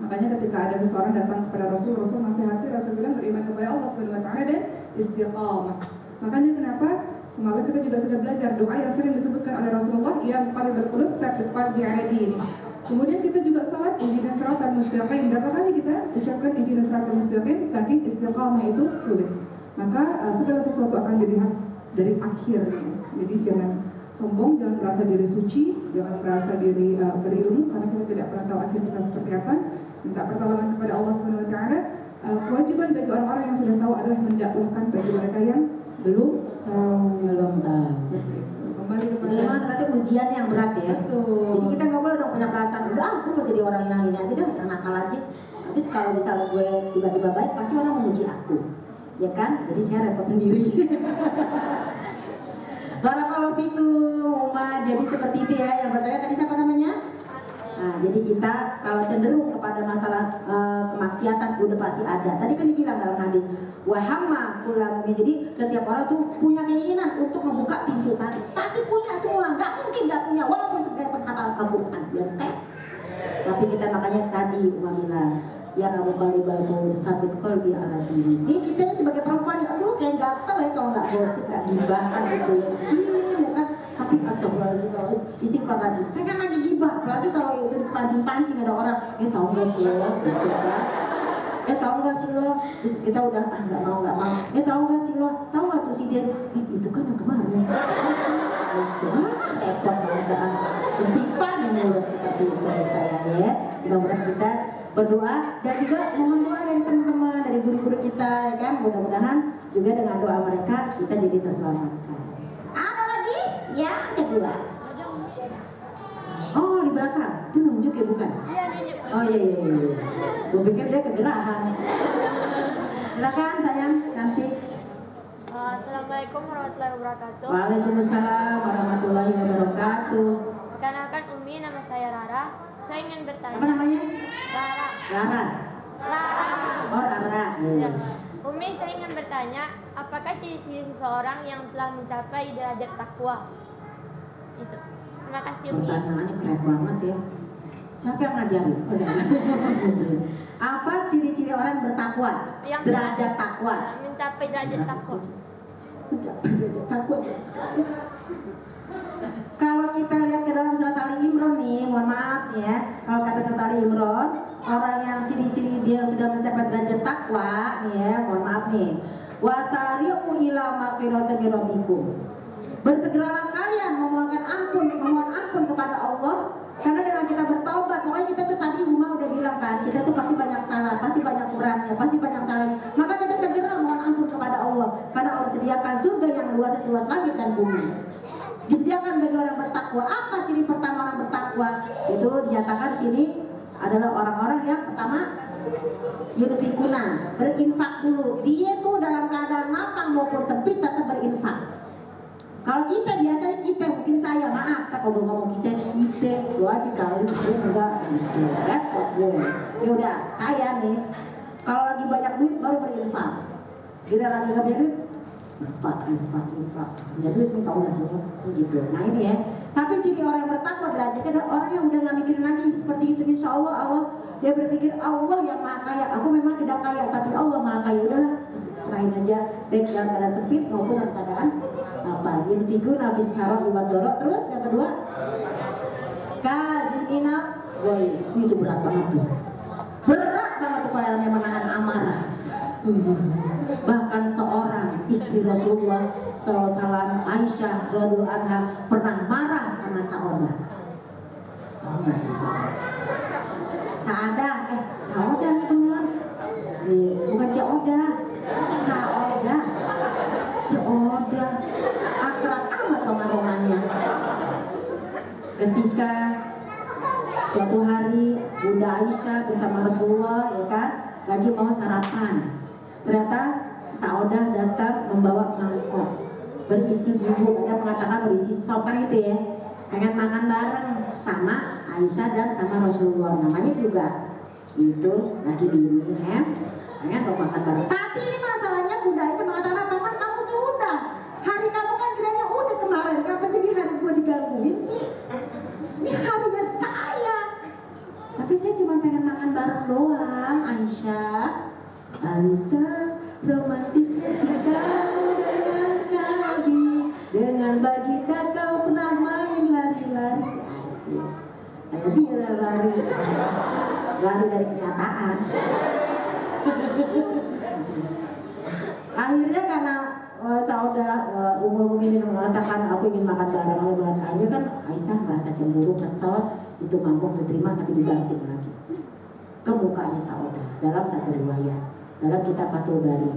Makanya ketika ada seseorang datang kepada Rasul nasihati, Rasul bilang beriman kepada Allah SWT dan istiqamah. Makanya kenapa semalam kita juga sudah belajar doa yang sering disebutkan oleh Rasulullah, yang qalbul qulub tsabbit qalbi ala dini. Kemudian kita juga salat ihdinas siratal mustaqim. Berapa kali kita ucapkan ihdinas siratal mustaqim? Saking istiqamah itu sulit. Maka segala sesuatu akan dilihat dari akhirnya. Jadi jangan sombong, jangan merasa diri suci, jangan merasa diri berilmu, karena kita tidak pernah tahu akhir kita seperti apa. Minta pertolongan kepada Allah SWT. Kewajiban bagi orang-orang yang sudah tahu adalah mendakwahkan bagi mereka yang belum tahu. Seperti itu. Kembali kepada Jadi memang ternyata ujian yang berat ya. Betul. Jadi kita nggak boleh dong punya perasaan, udah aku mau jadi orang yang ini aja dah, yang nakal aja. Tapi kalau misalnya gue tiba-tiba baik, pasti orang memuji aku, ya kan? Jadi saya repot sendiri. Barakallahu fikum, Uma. Jadi seperti itu ya. Yang bertanya tadi siapa namanya? Nah, jadi kita kalau cenderung kepada masalah kemaksiatan udah pasti ada. Tadi kan dibilang dalam hadis, wahamma kulla mu'min. Jadi setiap orang tuh punya keinginan untuk membuka pintu tadi. Pasti punya semua, nggak mungkin nggak punya. Walaupun sebenarnya penghafal Al-Quran, ya step. Tapi kita makanya tadi Uma bilang, ya kamu qalibal qulub sabit qalbi ala dini. Ini kita sebagai perempuan, aduh kayak gatel ya kalau nggak gosip, nggak gibahan gitu ya. Ya kan? Tapi astagfirullahaladzim, istighfar lagi. Kan lagi gibah, apalagi kalau itu dipancing-pancing ada orang, tahu nggak sih lo, gitu kan? Tahu nggak sih lo? Terus kita udah nggak mau. Tahu nggak sih lo? Tahu nggak tuh si dia? Itu kan yang kemarin. Repot banget. Istighfar yang mulut seperti itu saya ya. Mudah-mudahan kita berdoa dan juga mohon doa dari teman-teman, dari guru-guru kita, ya kan? Mudah-mudahan juga dengan doa mereka kita jadi terselamatkan. Ada lagi yang kedua. Oh, di belakang. Itu nunjuk ya, bukan? Oh iya. Gue pikir dia kegerahan. Silakan sayang, cantik. Assalamualaikum warahmatullahi wabarakatuh. Waalaikumsalam warahmatullahi wabarakatuh. Perkenalkan Umi, nama saya Rara. Saya ingin bertanya. Apa namanya? Rara. Laras. Rara. Oh, Rara. Ya. Umi, saya ingin bertanya, apakah ciri-ciri seseorang yang telah mencapai derajat takwa? Itu. Terima kasih Umi. Pertanyaannya keren banget ya. Siapa yang ngajarin? Oh, saya. Apa ciri-ciri orang bertakwa? Yang Derajat takwa. mencapai derajat takwa. Mencapai derajat takwa berat sekali. Kalau kita lihat ke dalam surat Ali Imran nih, mohon maaf ya. Kalau kata surat Ali Imran, orang yang ciri-ciri dia sudah mencapai derajat takwa nih ya, mohon maaf nih. Wasari'u ila magfiratin min rabbikum. Bersegeralah kalian memohon ampun kepada Allah, karena dengan kita bertaubat, pokoknya kita tuh tadi Uma udah bilang kan, kita tuh pasti banyak salah, pasti banyak kurangnya, pasti banyak salahnya. Maka kita segera mohon ampun kepada Allah, karena Allah sediakan surga yang luas seluas langit dan bumi. Disediakan bagi orang bertakwa. Apa ciri pertama orang bertakwa? Itu dinyatakan di sini adalah orang-orang yang pertama yunfikuna, berinfak dulu. Dia tuh dalam keadaan lapang maupun sempit tetap berinfak. Kalau kita biasanya mungkin saya maaf, kalau gue ngomong kita gue aja kali gue enggak gitu, repot gue. Ya udah saya nih, kalau lagi banyak duit baru berinfak. Kita lagi nggak punya duit, infak. Punya duit nih tahu nggak sih gitu. Nah ini ya, Tapi ciri orang yang bertakwa derajatnya adalah orang yang udah gak mikirin lagi seperti itu. Insya Allah dia berpikir Allah yang maha kaya. Aku memang tidak kaya, tapi Allah maha kaya. Udahlah, serahin aja, baik dalam keadaan sempit maupun dalam keadaan apa. Yunfiqu nafis sarah iwad dorok. Terus yang kedua, kazimina gois. Itu berat banget tuh. Berat banget tuh kalau yang menahan amarah. Bahkan seorang istri Rasulullah SAW, Aisyah radhiyallahu anha, pernah marah sama Saudah. Saudah itu kan? Bukan Saudah. Akrab amat roman-romannya. Ketika suatu hari Bunda Aisyah bersama Rasulullah, ya kan, lagi mau sarapan. Ternyata Saudah datang membawa mangkok berisi bubur, ada mengatakan berisi sop kan gitu ya, pengen makan bareng sama Aisyah dan sama Rasulullah. Namanya juga itu lagi bini pengen mau makan bareng. Tapi ini masalahnya Bunda Aisyah mengatakan apa? Kan kamu sudah, hari kamu kan kiranya udah kemarin, kenapa jadi hari gue digangguin sih? Ini harinya saya, tapi saya cuma pengen makan bareng doang. Aisyah, romantisnya cintamu dengan Nabi, dengan baginda kau pernah main lari-lari. Asik, kayak dia lari dari kenyataan. Akhirnya karena Saudah umur ini mengatakan aku ingin makan bareng, akhirnya kan Aisyah merasa cemburu, kesel, itu mangkok diterima tapi dibanting lagi ke mukanya Saudah dalam satu riwayat dalam kitab Fathul Bari.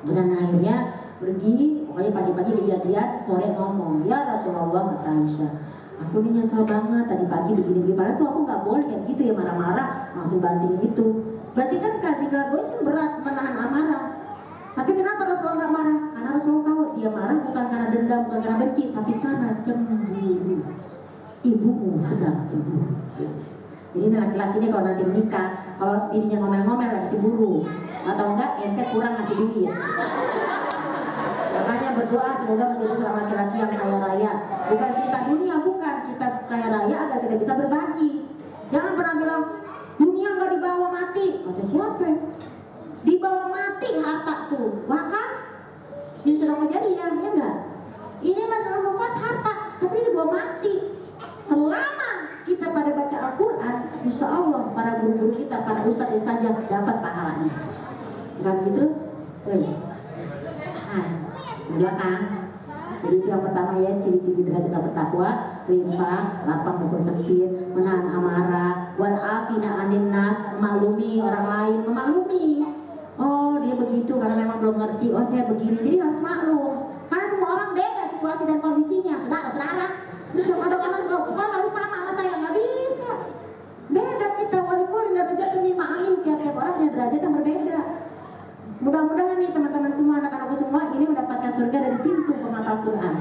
Dan akhirnya pergi, pokoknya pagi-pagi kejadian, sore ngomong, ya Rasulullah, kata Aisyah, aku ini nyesel banget tadi pagi begini-begini, padahal tuh aku nggak boleh kayak gitu ya, marah-marah langsung banting itu. Berarti kan kasih egois kan berat, menahan amarah. Tapi kenapa Rasulullah nggak marah? Karena Rasulullah tahu dia marah bukan karena dendam, bukan karena benci, tapi karena cemburu. Ibumu sedang cemburu. Yes. Jadi laki-laki ini kalau nanti menikah, kalau bininya ngomel-ngomel lagi cemburu, atau enggak ente kurang ngasih duit. Makanya berdoa semoga menjadi seorang laki-laki yang kaya raya. Bukan cinta dunia, bukan, kita kaya raya agar kita bisa berbagi. Jangan pernah bilang dunia nggak dibawa mati. Kata siapa? Dibawa mati harta tuh, wakaf. Ini sudah kejadian, ya enggak? Ini masalah hafaz harta, tapi ini dibawa mati. Selama kita pada baca Al-Quran, insya Allah para guru-guru kita, para ustadz-ustadzah dapat pahalanya. Bukan gitu? Nah, di belakang. Jadi itu yang pertama ya, ciri-ciri derajat yang bertakwa, limpah, lapang maupun sempit, menahan amarah, wal afina anin nas, memaklumi orang lain, memaklumi. Oh dia begitu karena memang belum ngerti. Oh saya begini, jadi harus maklum. Karena semua orang beda situasi dan kondisinya, saudara-saudara. Terus kadang-kadang juga bukan harus sama saya, nggak bisa. Beda kita, walikulin derajat demi ma'alim, tiap-tiap orang punya derajat yang berbeda. Mudah-mudahan nih teman-teman semua, anak-anakku semua ini mendapatkan surga dari pintu penghafal Quran.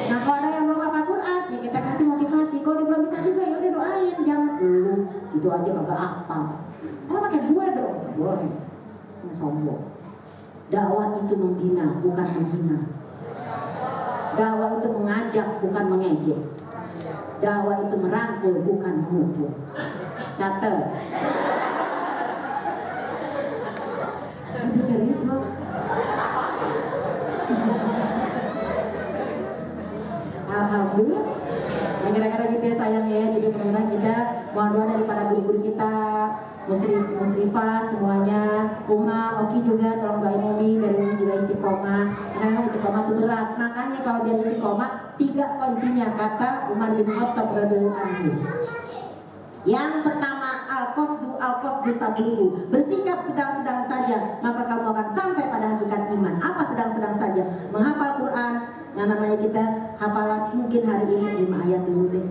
Nah kalau ada yang belum hafal Quran, ya kita kasih motivasi. Kalau dia belum bisa juga, ya udah doain, jangan gitu aja kagak hafal. Kalau pakai dua dong, boleh. Sombong. Dakwah itu membina, bukan menghina. Dakwah itu mengajak, bukan mengejek. Dakwah itu merangkul, bukan memukul. Catat. Ini serius loh. Alhamdulillah. Yang kira-kira gitu ya sayang ya. Jadi mudah-mudahan kita mohon doa dari para guru-guru kita, Musrifah semuanya, Uma, Oki juga tolong doain Umi, dari Umi juga istiqomah. Karena memang istiqomah itu berat. Makanya kalau biar istiqomah 3 kuncinya, kata Umar bin Khattab radhiyallahu anhu. Yang pertama, al-qasdu tablughu, bersikap sedang-sedang saja maka kamu akan sampai pada hakikat iman. Apa sedang-sedang saja? Menghafal Quran, yang namanya kita hafalan mungkin hari ini 5 ayat dulu deh.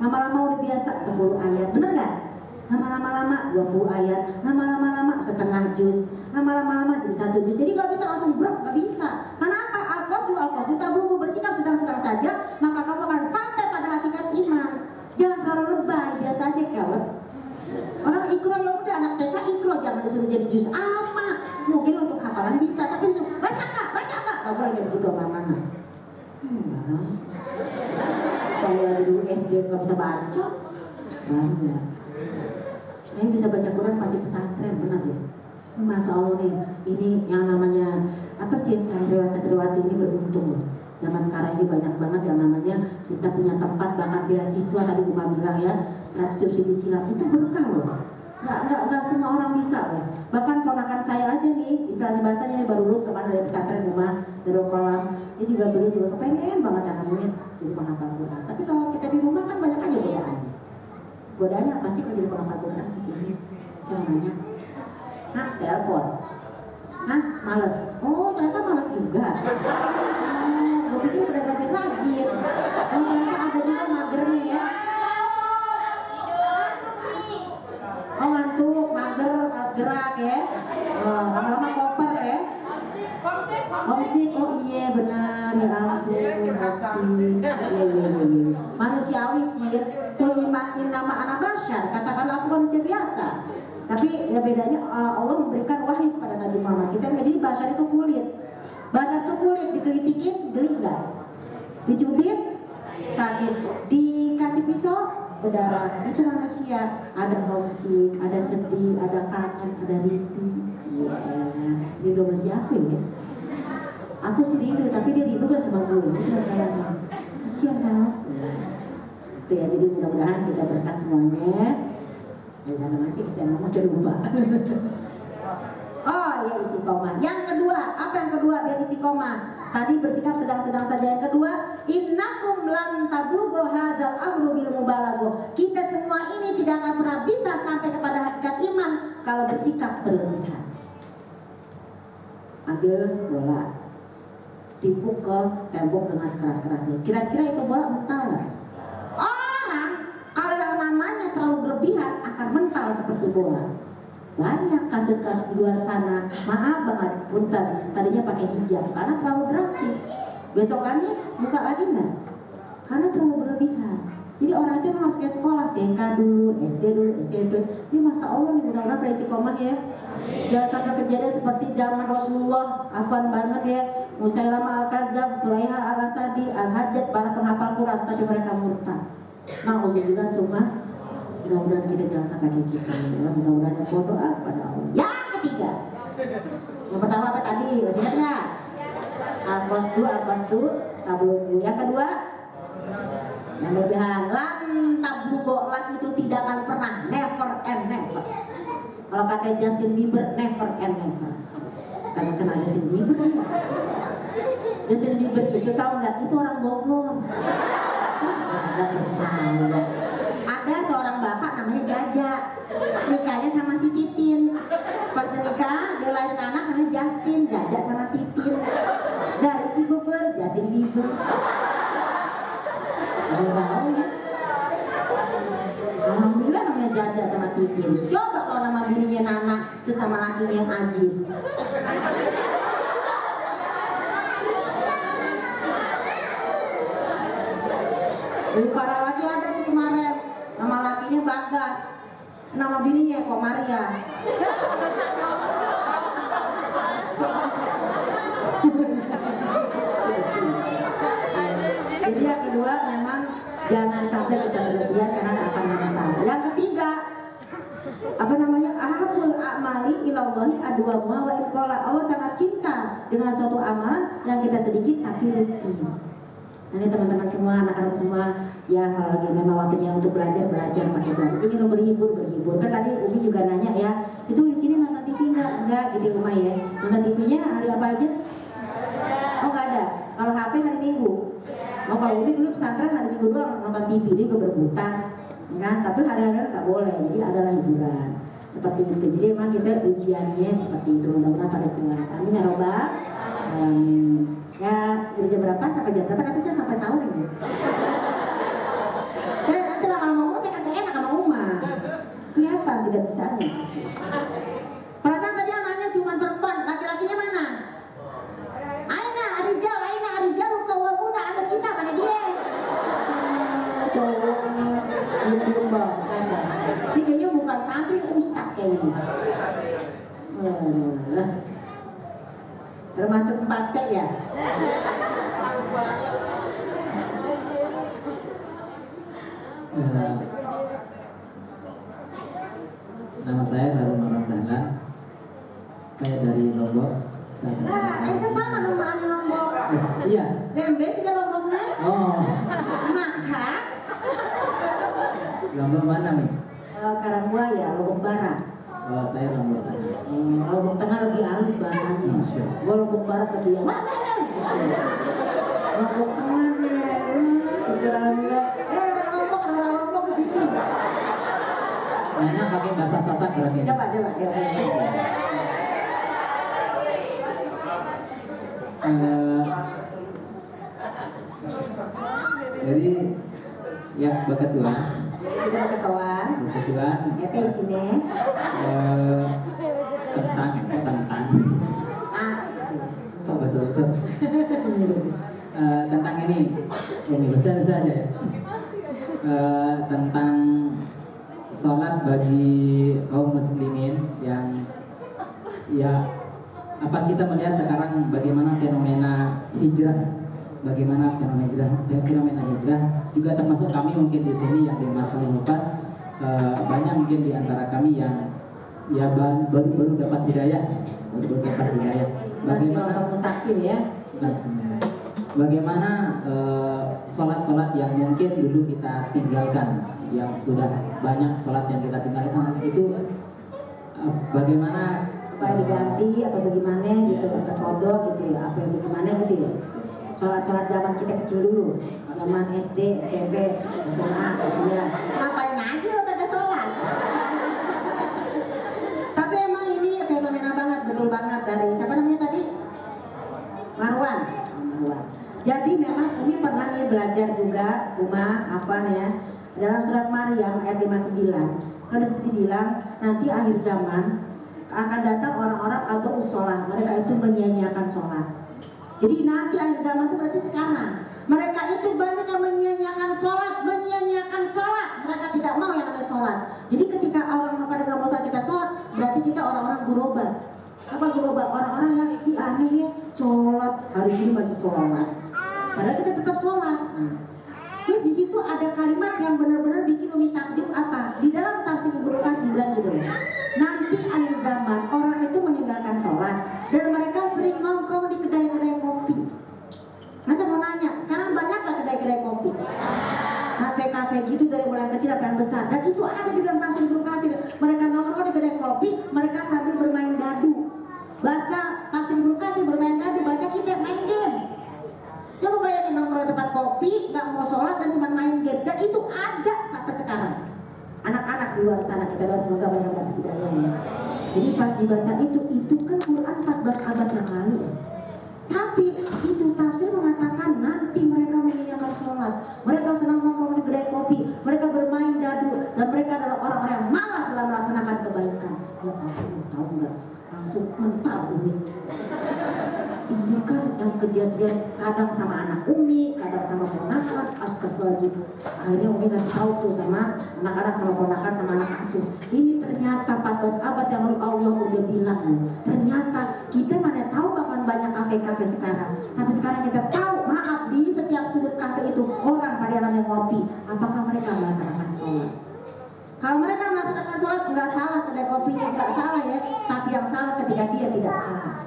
Lama-lama udah biasa 10 ayat, bener gak? Lama-lama 20 ayat, lama-lama setengah juz, lama-lama jadi 1 juz. Jadi gak bisa langsung brok, gak bisa. Karena apa? Al-qasdu tablughu, bersikap sedang-sedang saja maka kamu akan sampai pada hakikat iman. Jangan terlalu lebay, biasa aja keles. Orang ikro ya udah, anak TK ikro, jangan disuruh jadi juz amma. Mungkin untuk hafalan bisa, tapi disuruh baca enggak, gak boleh kayak begitu mana. SD nggak bisa baca? Bangga. Saya bisa baca Quran pasti pesantren, benar ya? Masya Allah nih, ini yang namanya apa sih, santriwati ini beruntung loh. Zaman sekarang ini banyak banget yang namanya kita punya tempat, bahkan beasiswa tadi Uma bilang ya, subsidi silat itu berkah loh. Nggak semua orang bisa loh. Bahkan ponakan saya aja nih, istilahnya bahasanya ini baru lulus kemarin dari pesantren Uma Darul Kolam, dia juga kepengen banget yang namanya jadi penghafal Quran. Tapi kalau kita di rumah kan banyak aja godaannya. Godaannya apa sih kalau jadi penghafal Quran di sini? Saya nanya. Nah, telepon. Hah, males. Oh, ternyata males juga. Gue pikir udah rajin-rajin. Oh, ternyata ada juga magernya ya. Oh, ngantuk, mager, males gerak ya. Oh, lama-lama koper ya. Homesick, oh iya benar ya ampun, homesick. Iya. Manusiawi sih. Kul imanin nama anak basyar, katakanlah aku manusia biasa. Tapi ya bedanya Allah memberikan wahyu kepada Nabi Muhammad. Kita jadi basyar itu kulit. Basyar itu kulit, dikelitikin geli nggak? Dicubit sakit, dikasih pisau berdarah. Itu manusia. Ada homesick, ada sedih, ada kangen, ada rindu. Rindu sama siapa ya? Aku sih rindu, tapi dia rindu gak sama gue. Itu masalahnya. Kasian kan? Itu ya, jadi mudah-mudahan kita berkah semuanya. Dan sama saya masih lupa. Oh ya, istiqomah. Yang kedua, apa yang kedua biar istiqomah? Tadi bersikap sedang-sedang saja. Yang kedua, innakum lan tablughu hadzal amru bil mubalagho. Kita semua ini tidak akan pernah bisa sampai kepada hakikat iman kalau bersikap berlebihan. Ambil bola, tipu ke tembok dengan sekeras-kerasnya. Kira-kira itu bola mental nggak? Orang kalau yang namanya terlalu berlebihan akan mental seperti bola. Banyak kasus-kasus di luar sana, maaf banget, punten, tadinya pakai hijab karena terlalu drastis. Besokannya buka lagi nggak? Karena terlalu berlebihan. Jadi orang itu memang harus ke sekolah, TK dulu, SD dulu, SMP. Ini Masya Allah nih, mudah-mudahan pada istiqomah ya. Jangan sampai kejadian seperti zaman Rasulullah, afan banget ya. Musailamah al-Kadzab, Tulaiha al-Asadi, al-Hajjaj, para penghafal Quran, tapi mereka murtad. Nauzubillah summa. Mudah-mudahan kita jangan sampai kayak gitu ya. Mudah-mudahan yang berdoa kepada Allah. Yang ketiga, yang pertama apa tadi? Masih ingat nggak? Al-Qasdu, tablugu. Yang kedua, yang berlebihan. Lan tablugo, lan itu tidak akan pernah, never and never. Kalau kata Justin Bieber, never and never. Karena kenal Justin Bieber ya. Justin Bieber itu tahu nggak? Itu orang Bogor. Nggak percaya. Ada seorang bapak namanya Jaja, nikahnya sama si Titin. Pas nikah dia lahir anak namanya Justin, Jaja sama Titin. Dari Cibubur, Justin Bieber. Kamu tahu ya? Alhamdulillah namanya Jaja sama Titin. Coba kalau nama bininya Nana, terus nama lakinya yang Ajis. Di Karawati ada tuh kemarin, nama lakinya Bagas, nama bininya Komaria. Jadi yang kedua memang jangan sampai kita berlebihan karena akan mental. Yang ketiga, apa namanya, ahabul a'mali ilallahi adwamuha wa inqala. Allah sangat cinta dengan suatu amalan yang kita sedikit tapi rutin. Nah, ini teman-teman semua, anak-anak semua, ya kalau lagi memang waktunya untuk belajar pakai belajar. Ini berhibur. Kan tadi Umi juga nanya ya, itu di sini nonton TV enggak gitu Uma ya. Nonton TV-nya hari apa aja? Oh nggak ada. Kalau HP hari Minggu. Oh kalau Umi dulu pesantren hari Minggu doang nonton TV, itu juga berebutan. Kan? Tapi hari-hari nggak boleh, jadi adalah hiburan. Seperti itu. Jadi memang kita ujiannya seperti itu. Mudah-mudahan pada kuat. Amin ya robbal. Ya dari jam berapa sampai jam berapa? Nanti saya sampai sahur ini. Saya nanti kalau ngomong saya kagak enak sama Uma. Kelihatan tidak bisa sih. Perasaan tadi anaknya cuma perempuan, laki-lakinya mana? Aina Arijal kawabuna ada bisa mana dia? Cowoknya diem banget saja. Ini kayaknya bukan santri, ustaz kayak ini. Termasuk 4T ya. Eh, Nama saya Harun Orang Dahlan. Saya dari Lombok. Nah, itu sama nama ane Lombok. Iya. Lembe sih Lomboknya. Oh, Maka Lombok mana nih? Karangbuaya, Lombok Barat. Oh, saya Lombok Tengah. Lombok Tengah lebih halus bahasanya. Masya. Gua Lombok Barat lebih yang Lombok Tengah nih, sejarahnya. Lombok ada orang Lombok di sini. Nanya pakai bahasa Sasak berarti. Coba ya. Jadi ya kebetulan Sudah ketahuan. Apa isinya? tentang Ah, apa bahasa tentang ini bahasa Indonesia aja ya. Tentang sholat bagi kaum muslimin yang ya apa kita melihat sekarang bagaimana fenomena hijrah, bagaimana fenomena hijrah juga termasuk kami mungkin di sini yang di Mas Lepas, banyak mungkin di antara kami yang ya baru dapat hidayah, masih orang mustaqim ya. Bagaimana sholat-sholat yang mungkin dulu kita tinggalkan, yang sudah banyak sholat yang kita tinggalkan itu bagaimana Supaya diganti atau bagaimana gitu, kata kodok gitu ya, apa yang bagaimana gitu ya. Sholat-sholat zaman kita kecil dulu, zaman SD, SMP, SMA, ya. Ngapain aja lo pada sholat? Tapi emang ini fenomena banget, betul banget dari siapa namanya tadi? Marwan. Jadi memang Umi pernah nih belajar juga, Afan ya, dalam surat Maryam ayat 59. Kan seperti bilang nanti akhir zaman akan datang orang-orang atau usolah, mereka itu menyia-nyiakan sholat. Jadi nanti akhir zaman itu berarti sekarang mereka itu banyak yang menyia-nyiakan sholat, mereka tidak mau yang namanya sholat. Jadi ketika orang pada gak mau sholat kita sholat, berarti kita orang-orang gurobat. Apa gurobat? Orang-orang yang si aneh ya sholat hari ini masih sholat, padahal kita tetap sholat. Terus di situ ada kalimat yang benar-benar bikin Umi takjub apa? Di dalam tafsir Ibnu Katsir dibilang gitu. Nanti akhir zaman orang itu meninggalkan sholat dan mereka sering nongkrong di kedai-kedai kopi. Nah saya mau nanya, sekarang banyak gak kedai-kedai kopi? Kafe-kafe gitu dari mulai kecil sampai yang besar. Dan itu ada di dalam tafsir Ibnu Katsir. Mereka nongkrong di kedai kopi, mereka sambil bermain dadu. Bahasa tafsir Ibnu Katsir bermain dadu, bahasa kita main game. Coba bayangin nongkrong tempat kopi, nggak mau sholat dan cuma main game. Dan itu ada sampai sekarang. Anak-anak di luar sana kita doa semoga mereka dapat hidayah ya. Jadi pas dibaca itu kan Quran 14 abad yang lalu. Tapi itu tafsir mengatakan nanti mereka meninggalkan sholat, mereka senang nongkrong di kedai kopi, mereka bermain dadu, dan mereka adalah orang-orang yang malas dalam melaksanakan kebaikan. Ya ampun, tahu nggak? Langsung mental Umi. Ini kan yang kejadian kadang sama anak Umi, kadang sama ponakan, astagfirullahaladzim. Akhirnya Umi kasih tahu tuh sama anak-anak, sama ponakan, sama anak asuh. Ini ternyata 14 abad yang lalu Allah udah bilang loh. Ternyata kita mana tahu bakalan banyak kafe-kafe sekarang. Tapi sekarang kita tahu, maaf, di setiap sudut kafe itu orang pada yang ngopi. Apakah mereka melaksanakan sholat? Kalau mereka melaksanakan sholat, nggak salah kedai kopinya, nggak salah ya. Tapi yang salah ketika dia tidak sholat.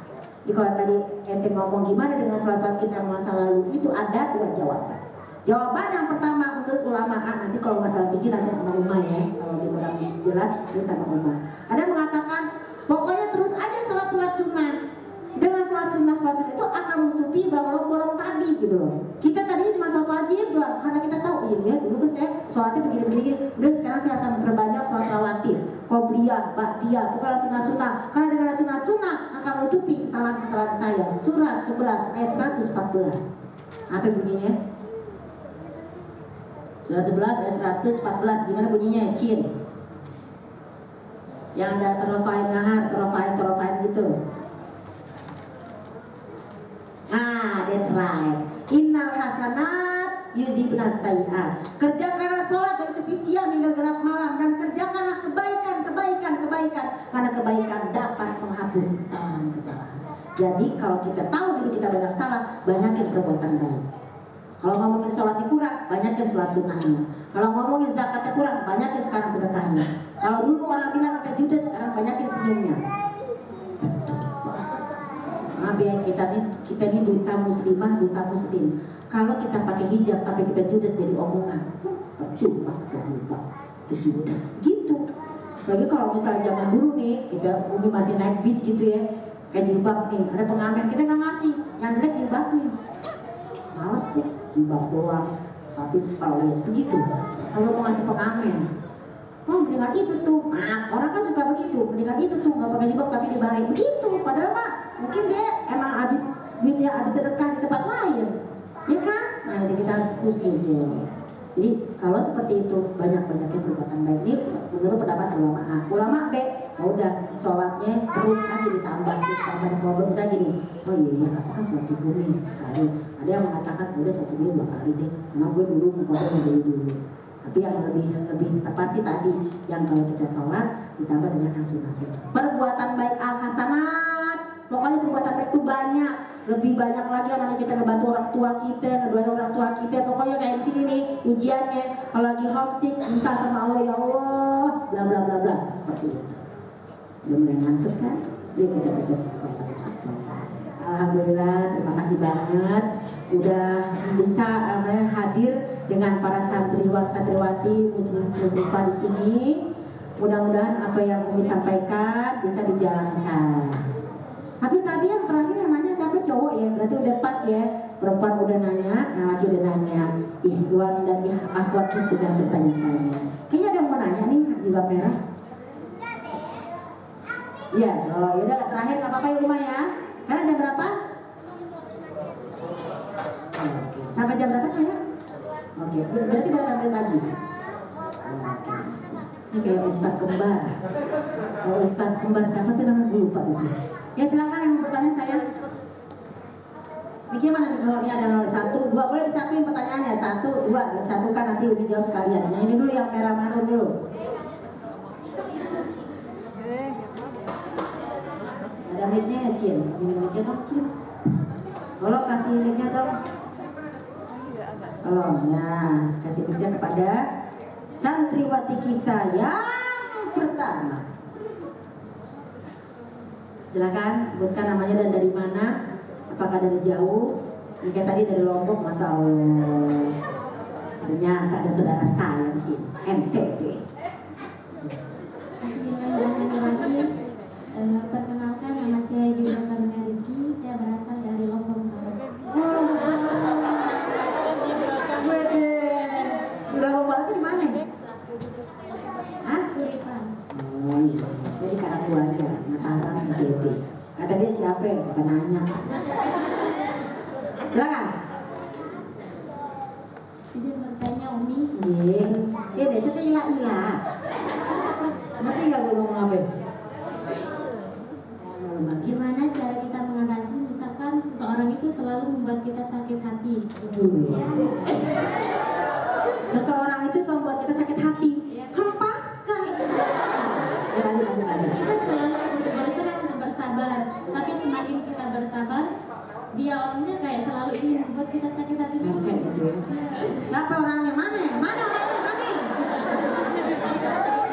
Jadi kalau tadi ente ngomong gimana dengan sholat kita yang masa lalu, itu ada dua jawaban. Jawaban yang pertama menurut ulama, nanti kalau masalah pikir nanti sama Umar ya, kalau dia kurang jelas terus sama Umar. Ada yang mengatakan pokoknya terus aja sholat sunnah. Dengan sholat sunnah itu akan menutupi bolong-bolong tadi gitu loh. Kita tadinya cuma sholat wajib doang, karena kita tahu ya dulu kan saya sholatnya begini-begini. Dan sekarang saya akan memperbanyak sholat rawatib, qobliyah, ba'diyah, bukanlah sunnah. Karena dengan sunnah akan menutupi kesalahan-kesalahan saya. Surat 11 ayat 114. Apa bunyinya? Surat 11 ayat 114, gimana bunyinya? Cin. Yang ada terlofain gitu. Nah, that's right. Innal hasanat yuzhibna sayyi'at. Kerjakanlah sholat dari tepi siang hingga gelap malam, dan kerjakanlah kebaikan. Karena kebaikan dapat menghapus kesalahan-kesalahan. Jadi kalau kita tahu diri kita banyak salah, banyakin perbuatan baik. Kalau ngomongin sholatnya kurang, banyakin sholat sunnahnya. Kalau ngomongin zakatnya kurang, banyakin sekarang sedekahnya. Kalau dulu orang bilang kita judes, sekarang banyakin senyumnya. Maaf ya, kita ini duta muslimah, duta muslim. Kalau kita pakai hijab tapi kita judes jadi omongan, percuma pakai jilbab, kita judes gitu. Lagi kalau misalnya zaman dulu nih, kita Umi masih naik bis gitu ya, kayak jilbab nih, ada pengamen, kita nggak ngasih, yang jelek jilbabnya. Males tuh, jilbab doang, tapi kalau begitu, kalau mau ngasih pengamen, oh mendingan itu tuh, maaf, orang kan suka begitu, mendingan itu tuh, nggak pakai jilbab tapi dibahayain begitu, padahal mah mungkin dia emang habis duitnya habis sedekah di tempat lain, ya kan? Nah jadi kita harus khusus ya. Jadi kalau seperti itu banyak-banyaknya perbuatan baik ini menurut pendapat ulama A. Ulama B, ya udah sholatnya terus aja ditambah kalau bisa gini. Oh iya, aku kan sholat subuh nih sekali. Ada yang mengatakan udah sholat subuh 2 kali deh, karena gue dulu mengkodok dulu. Tapi yang lebih tepat sih tadi, yang kalau kita sholat ditambah dengan yang sunnah-sunnah. Perbuatan baik al hasanat, pokoknya perbuatan baik itu banyak. Lebih banyak lagi namanya kita ngebantu orang tua kita, ngebantu orang tua kita. Pokoknya kayak di sini nih ujiannya. Kalau lagi homesick, minta sama Allah, ya Allah, bla bla bla bla, seperti itu. Udah mulai ngantuk kan? Yuk kita tetap sekolah. Alhamdulillah, terima kasih banget udah bisa hadir dengan para santriwan santriwati muslimah di sini. Mudah-mudahan apa yang Umi sampaikan bisa dijalankan. Tapi tadi yang terakhir yang nanya siapa? Cowok ya, berarti udah pas ya. Perempuan udah nanya, yang laki udah nanya. Ikhwan dan akhwat sudah bertanya-tanya. Kayaknya ada yang mau nanya nih di bab merah. Ya, oh yaudah terakhir nggak apa-apa ya Uma ya. Karena jam berapa? Oke, sampai jam berapa saya? Oke, berarti berapa menit lagi? Oke, ini kayak Ustadz Kembar. Kalau Ustadz Kembar siapa tuh namanya? Gue lupa itu. Ya silakan yang bertanya saya. Mikir mana kalau ini ada 1, 2, boleh di satu yang pertanyaannya 1, 2, satu kan nanti udah jawab sekalian. Yang ini dulu yang merah marun dulu. Ada mic-nya ya Cil, ini mic-nya dong Cil. Tolong kasih mic-nya dong. Tolong ya, kasih mic-nya kepada santriwati kita yang pertama. Silakan sebutkan namanya dan dari mana. Apakah dari jauh? Ini kayak tadi dari Lombok, Masya Allah. Ternyata ada saudara saya di sini, NTB. Bismillahirrahmanirrahim. Perkenalkan nama saya Julia Karunia Rizky. Saya berasal dari Lombok Barat. Wede, di Lombok Barat itu di mana? Hah? Kuripan. Oh iya, saya di Karangbuana, Mataram, NTB. Kata dia siapa yang siapa nanya? Silakan. Izin bertanya Umi. Iya, ya deh, saya ilah. Ngerti nggak gue ngomong apa? Gimana cara kita mengatasi misalkan seseorang itu selalu membuat kita sakit hati? Seseorang itu selalu membuat kita sakit hati. Hempaskan. Ya lanjut. Kita selalu berusaha untuk bersabar, tapi semakin kita bersabar, dia orangnya kayak selalu ingin membuat kita sakit hati. Masa gitu ya. Siapa orangnya? Mana orangnya? Mana?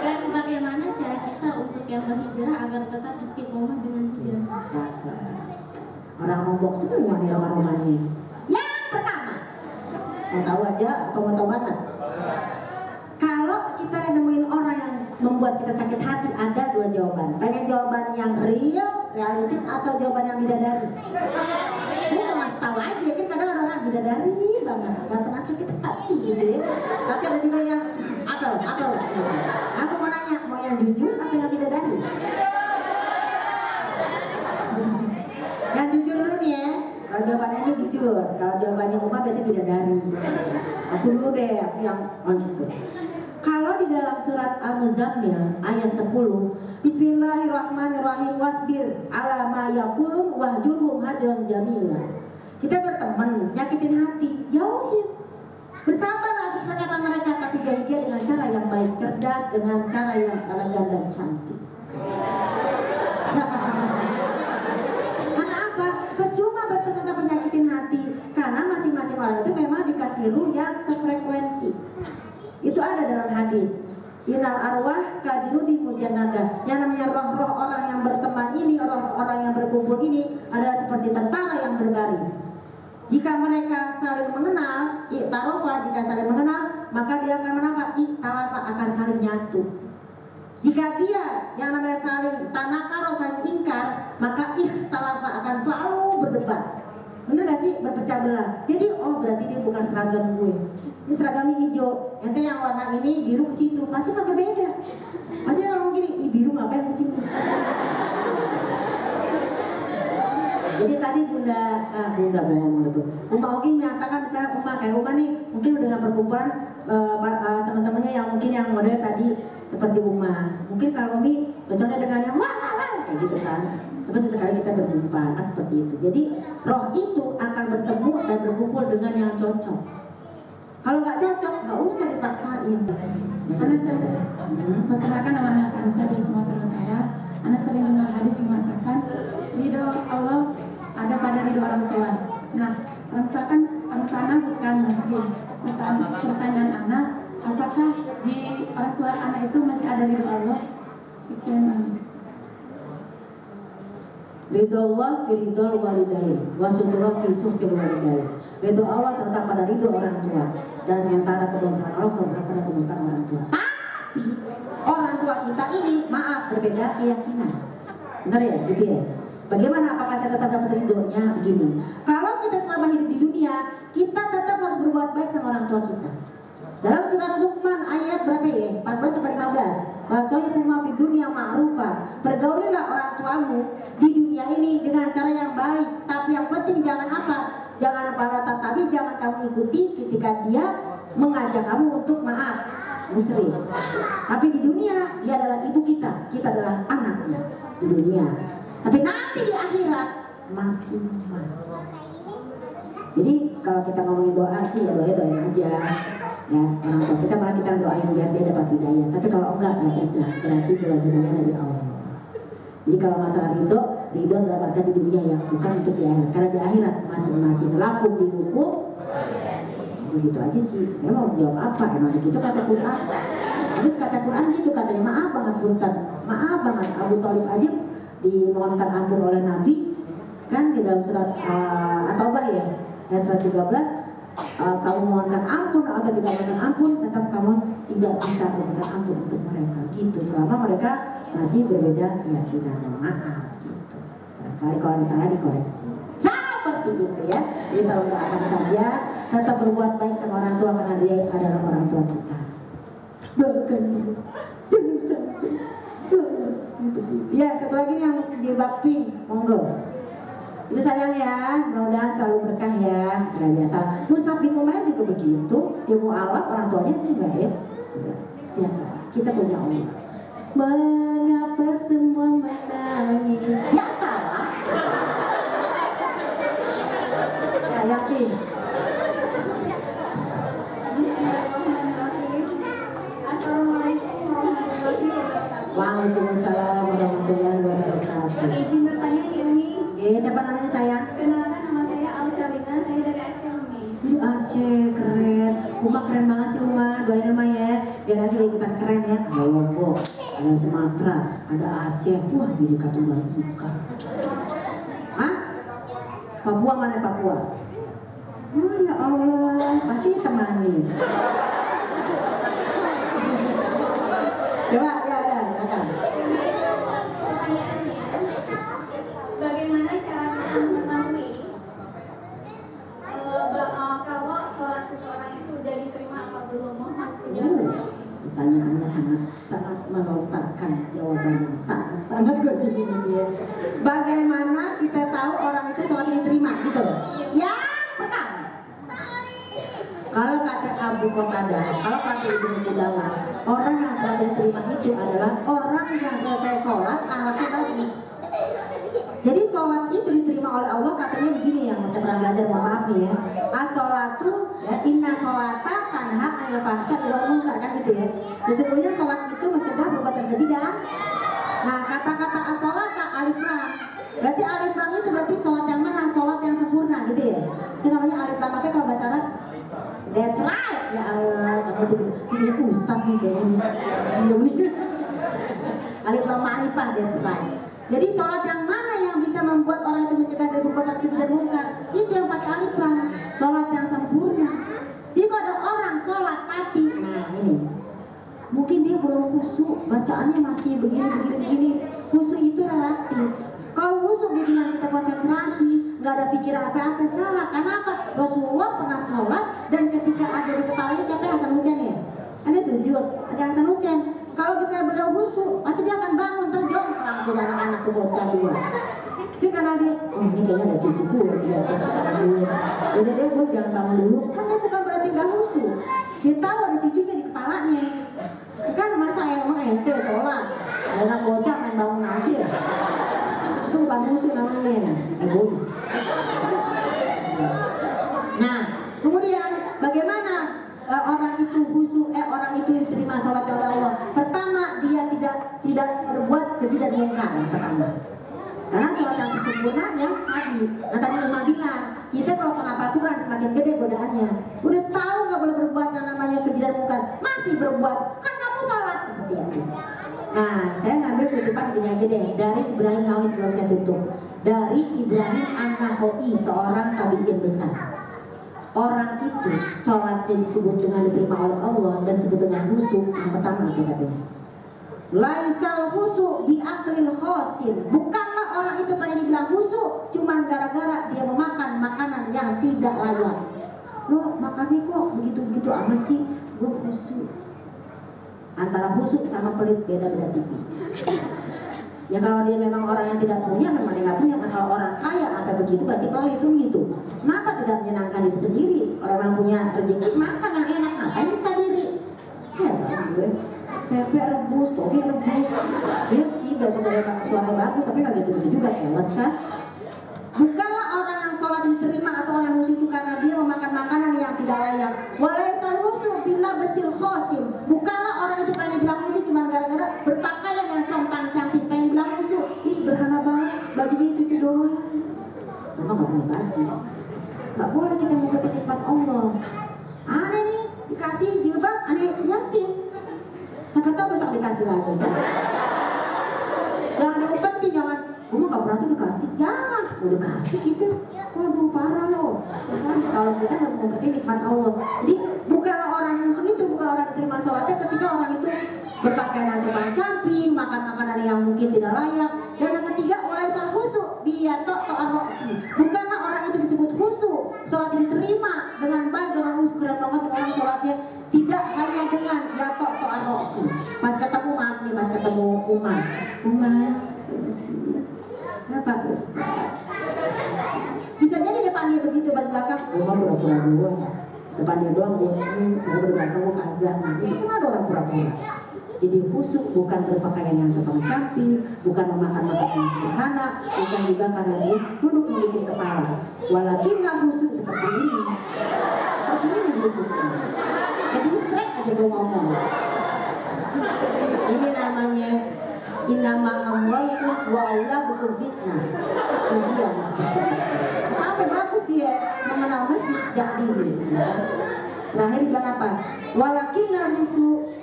Dan bagaimana cara kita untuk yang berhijrah agar tetap istiqomah dengan hijrah? Cakep. Orang Lombok semua nih roman-romannya. Yang pertama, mau tahu aja atau mau tahu banget? Kalau kita nemuin orang yang membuat kita sakit hati, ada 2 jawaban. Pengen jawaban yang real, realistis, atau jawaban yang bidadari? Gue mau ngasih tahu aja, kan kadang ada orang bidadari banget, gak pernah sakit hati gitu ya. Tapi ada juga yang akal. Aku mau nanya, mau yang jujur atau yang bidadari? Yang jujur dulu nih ya. Kalau jawabannya ini jujur, kalau jawabannya Uma biasanya bidadari. Aku dulu deh, aku yang gitu. Kalau di dalam surat Al-Muzammil ayat 10, Bismillahirrahmanirrahim, wasbir ala ma yaqulun wahjurhum hajran jamila. Kita berteman, nyakitin hati, jauhin. Bersabar atas perkataan mereka, tapi jauhi dia dengan cara yang baik, cerdas, dengan cara yang elegan dan cantik. Karena apa? Percuma berteman tapi nyakitin hati. Karena masing-masing orang itu memang dikasih si ruh yang sefrekuensi. Itu ada dalam hadis. Innal arwah kajunudi mujannada. Yang namanya roh-roh orang yang berteman ini, orang yang berkumpul ini adalah seperti tentara yang berbaris. Jika mereka saling mengenal, i'tarofa, jika saling mengenal, maka dia akan menapa? I'talafa, akan saling nyatu. Jika dia yang namanya saling tanakaro, saling ingkar, maka ikhtalafa, akan selalu berdebat. Bener gak sih? Berpecah belah. Jadi berarti dia bukan seragam gue. Ini seragamnya hijau. Ente yang warna ini biru ke situ. Pasti kan berbeda. Pasti ngomong gini, ih biru ngapain ke sini? Jadi tadi Bunda ngomong itu. Uma Ogi menyatakan misalnya kayak Uma nih, mungkin dengan perkumpulan teman-temannya yang mungkin yang model tadi seperti Uma. Mungkin kalau Umi cocoknya dengan yang kayak gitu kan. Tapi sesekali kita berjumpa kan seperti itu. Jadi roh itu akan bertemu dan berkumpul dengan yang cocok. Kalau nggak cocok, nggak usah dipaksain. Perkenalkan nama anak Anissa dari Sumatera Utara. Anak sering dengar hadis mengatakan ridho Allah ada pada ridho orang tua. Nah, orang tua kan anak bukan muslim. Pertanyaan anak, apakah di orang tua anak itu masih ada ridho Allah? Sekian. Ridho Allah fi ridho walidain, wa sudra fi suhfil walidain. Ridho Allah terletak pada ridho orang tua dan sementara kebenaran Allah terletak pada sebutan orang tua. Tapi orang tua kita ini maaf berbeda keyakinan. Benar ya, gitu ya. Bagaimana apakah saya tetap dapat ridhonya? Begini. Kalau kita selama hidup di dunia, kita tetap harus berbuat baik sama orang tua kita. Dalam surat Luqman ayat berapa ya? 14 sampai 15. Wasoyibuma fid dunya ma'rufa. Pergaulilah orang tuamu di dunia ini dengan cara yang baik. Tapi yang penting jangan apa? Jangan tapi jangan kamu ikuti ketika dia mengajak kamu untuk maaf muslim. Tapi di dunia dia adalah ibu kita adalah anaknya di dunia. Tapi nanti di akhirat masing-masing. Jadi kalau kita ngomongin doa sih ya doain aja. Ya, orang tua kita malah kita doain biar dia dapat hidayah. Tapi kalau enggak ya udah, berarti belum hidayah dari Allah. Jadi kalau masalah ridho adalah artinya di dunia ya, bukan untuk di akhirat. Karena di akhirat masing-masing lakum di buku. Begitu aja sih. Saya mau jawab apa? Emang begitu kata Quran. Habis kata Quran gitu katanya, maaf banget punten, maaf banget Abu Thalib aja dimohonkan ampun oleh Nabi kan di dalam surat At-Taubah ya ayat 113. Kamu mohonkan ampun atau tidak mohonkan ampun, tetap kamu tidak bisa memberikan ampun untuk mereka gitu selama mereka masih berbeda keyakinan. Maaf gitu. Barangkali kalau ada salah dikoreksi. Seperti itu ya. Jadi kalau doakan saja, tetap berbuat baik sama orang tua karena dia adalah orang tua kita. Doakan jangan sampai lolos gitu. Ya satu lagi nih yang jilbab pink, monggo. Itu sayang ya, mudah-mudahan selalu berkah ya. Gak biasa. Musab di rumah juga begitu. Dia mau alaf orang tuanya enggak ya. Biasa. Kita punya Allah. Mengapa semua menangis? Ya salah. Ya yakin. Assalamualaikum warahmatullahi wabarakatuh. Waalaikumsalam warahmatullahi wabarakatuh. Izin bertanya Umi. Siapa namanya sayang? Kenalkan nama saya Alcarina, saya dari Aceh Umi. Aceh keren. Uma keren banget sih Uma. Doain Uma ya. Biar nanti dia ikutan keren ya. Ada Lombok, ada Sumatera, ada Aceh. Wah, Bhinneka Tunggal Ika. Hah? Papua mana Papua? Oh ya Allah, pasti hitam manis. Coba ya ada. Pertanyaannya, bagaimana cara kita mengetahui kalau sholat seseorang itu sudah diterima apa belum? Mohon penjelasannya. Pertanyaannya sangat melontarkan jawaban yang sangat gue bingung dia. Bagaimana kita tahu orang itu sholatnya diterima gitu? Yang pertama, kalau kata Abu Qatadah, kalau kata Ibnu Qudamah, orang yang sholatnya diterima itu adalah orang yang selesai sholat akhlaknya bagus. Jadi sholat itu diterima oleh Allah katanya begini ya, saya pernah belajar, mohon maaf nih ya. As-sholatu ya, inna sholata tanha anil fahsya wal munkar kan gitu ya. Sesungguhnya sholat itu mencegah perbuatan keji dan nah kata-kata as-sholata alif lam. Berarti alif lam itu berarti sholat yang mana? Sholat yang sempurna gitu ya. Itu namanya alif lam. Apa kalau bahasa Arab? D Alif lam ma'rifah dan sebagainya. Jadi sholat yang mana yang bisa membuat orang itu mencegah dari perbuatan keji dan mungkar? Itu yang pakai alif lam. Sholat yang sempurna. Jadi kalau ada orang sholat tapi, nah ini, mungkin dia belum khusyuk, bacaannya masih begini. Khusyuk itu relatif. Kalau khusyuk dia bilang kita konsentrasi, nggak ada pikiran apa-apa, salah. Kenapa? Rasulullah pernah sholat dan ketika ada di kepalanya siapa yang Hasan Hussein ya? Ada sujud, ada Hasan Hussein. Kalau misalnya beliau khusyuk, pasti dia akan bangun terjauh terang di dalam anak tuh bocah dua. Tapi karena dia, oh ini kayaknya ada cucu gue di atas kepala gue. Jadi dia gue jangan bangun dulu. Kan dia bukan berarti nggak khusyuk. Dia tahu ada cucunya di kepalanya. Kan masa yang mau ente sholat, ada anak bocah main bangun aja. Itu bukan khusyuk namanya, egois. Nah, kemudian bagaimana orang itu khusyuk, orang itu diterima sholat oleh Allah? Pertama, dia tidak berbuat keji dan mungkar. Pertama, karena sholat yang sempurna yang tadi. Nah tadi Umar bilang, kita kalau penghafal Quran semakin gede godaannya. Udah tahu nggak boleh berbuat yang namanya keji dan mungkar, masih berbuat, kan kamu sholat seperti itu. Nah, saya ngambil kutipan gini aja deh dari Ibrahim Nawawi sebelum saya tutup. Dari Ibrahim An-Nakhai, seorang tabi'in besar. Orang itu sholatnya disebut dengan diterima oleh Allah dan disebut dengan khusyuk. Yang pertama katanya, laisal khusyuk bi aklil khosin. Bukanlah orang itu pada dibilang khusyuk cuman gara-gara dia memakan makanan yang tidak layak. Loh, makannya kok begitu-begitu amat sih? Gue khusyuk. Antara khusyuk sama pelit beda-beda tipis. Ya kalau dia memang orang yang tidak punya, memang dia nggak punya. Nah, kalau orang kaya atau begitu berarti pelit itu gitu. Kenapa tidak menyenangkan diri sendiri? Kalau memang punya rezeki, makan yang enak, ngapain bisa diri? Heran gue. Tempe rebus, toge rebus. Ya sih, besok dari suara bagus, tapi nggak gitu-gitu juga, keles kan? Bukanlah orang yang sholat diterima atau orang khusyuk itu karena dia memakan makanan yang tidak layak. Walaisal khusyuk bila besil khosim. Bukanlah orang itu pengen dibilang khusyuk cuma gara-gara berpakaian yang compang-camping, pengen dibilang khusyuk. Ih sederhana banget, bajunya itu doang. Memang nggak punya baju. Gak boleh kita mengikuti nikmat Allah. Aneh nih, dikasih jilbab, aneh yatim. Siapa tahu besok dikasih lagi. Jangan diumpetin, jangan. Gue gak pernah tuh dikasih, jangan. Udah kasih gitu. Waduh parah loh. Kalau kita gak mengumpetin nikmat Allah. Jadi bukanlah orang musuh itu, bukan orang diterima sholatnya ketika orang itu berpakaian yang compang-camping, makan makanan yang mungkin tidak layak. Dan yang ketiga, walaisal khusyuk dia to'an roksi. Bukanlah orang itu disebut khusyuk, sholat diterima dengan baik, dengan keren banget orang sholatnya tidak hanya dengan ya to'an roksi. Pas ketemu, maaf nih, pas ketemu Umar, kenapa Ustaz? Bisa jadi depan dia begitu, pas belakang Umar pura-pura doang. Depan dia doang, gue berbelakang gue kagak. Nah itu kan ada orang pura-pura. Jadi khusyuk bukan berpakaian yang compang-camping, bukan memakan makanan yang sederhana, bukan juga karena dia duduk memikir kepala. Walakin khusyuk seperti ini. Ini khusyuknya. Jadi distract aja gue ngomong. Ini namanya innama amwalukum wa auladukum fitnah. Ujian seperti itu. Apa bagus dia mengenal masjid sejak dini. Terakhir bilang apa? Walakin khusyuk.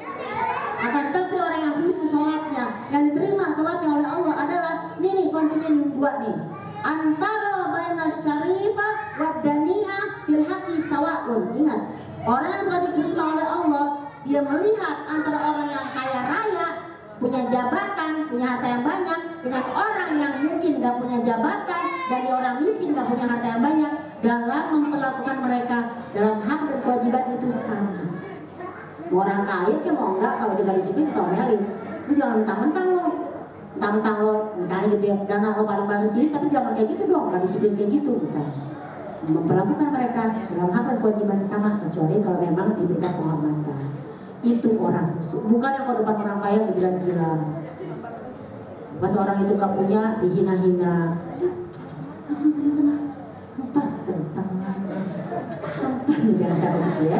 Akan tetapi orang yang khusyuk sholatnya, yang diterima sholatnya oleh Allah adalah ini kuncinya yang dua nih. Antara baina syarifah wa daniyah fil haqqi sawaun. Ingat, orang yang sholat diterima oleh Allah, dia melihat antara orang yang kaya raya, punya jabatan, punya harta yang banyak, dengan orang yang mungkin gak punya jabatan, dari orang miskin gak punya harta yang banyak, dalam memperlakukan mereka dalam hak dan kewajiban itu sama. Mau orang kaya ke mau enggak, kalau kita disiplin tomelin. Itu jangan mentang-mentang lo misalnya gitu ya, dana lo paling sini, tapi jangan kayak gitu dong, gak disiplin kayak gitu misalnya. Memperlakukan mereka dalam hak dan kewajiban sama, kecuali kalau memang diberikan penghormatan. Itu orang khusyuk. Bukan yang kalau depan orang kaya berjilat-jilat. Pas orang itu gak punya, dihina-hina. Sana. Lepas tentang lepas nih jangan saya begitu ya.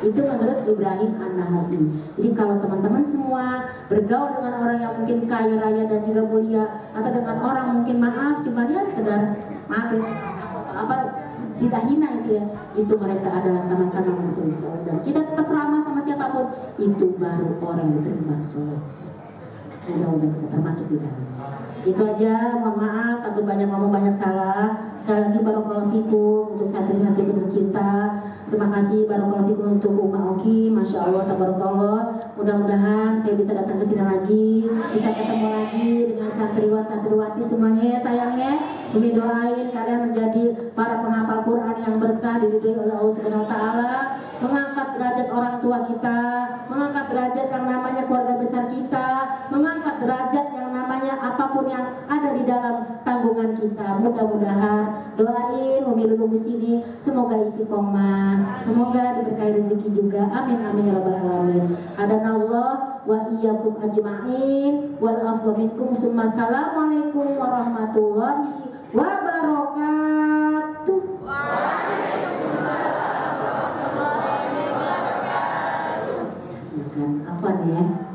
Itu menurut Ibrahim An-Nakhai. Jadi kalau teman-teman semua bergaul dengan orang yang mungkin kaya raya dan juga mulia, atau dengan orang mungkin maaf cuma dia sekedar maaf ya, tidak hina itu ya, itu mereka adalah sama-sama musuh. Dan kita tetap ramah sama siapa tahun, itu baru orang diterima sholat. Mudah-mudahan kita termasuk di dalamnya. Itu aja, mohon maaf takut banyak ngomong banyak salah. Sekali lagi barakallahu fikum untuk santri-santri tercinta. Terima kasih barakallahu fikum untuk Uma Oki, masya Allah tabarakallah. Mudah-mudahan saya bisa datang ke sini lagi, bisa ketemu lagi dengan santriwan santriwati semuanya ya sayangnya. Umi doain kalian menjadi para penghafal Quran yang berkah diridhoi oleh Allah Subhanahu wa taala, mengangkat derajat orang tua kita, mengangkat derajat yang namanya keluarga besar kita, mengangkat derajat yang namanya apapun yang ada di dalam tanggungan kita. Mudah-mudahan doain Umi Lulung di sini semoga istiqomah, semoga diberkahi rezeki juga. Amin amin ya rabbal alamin. Hadanallah wa iyyakum ajma'in wal afwa minkum. Assalamualaikum warahmatullahi wabarakatuh. Silakan afwan ya.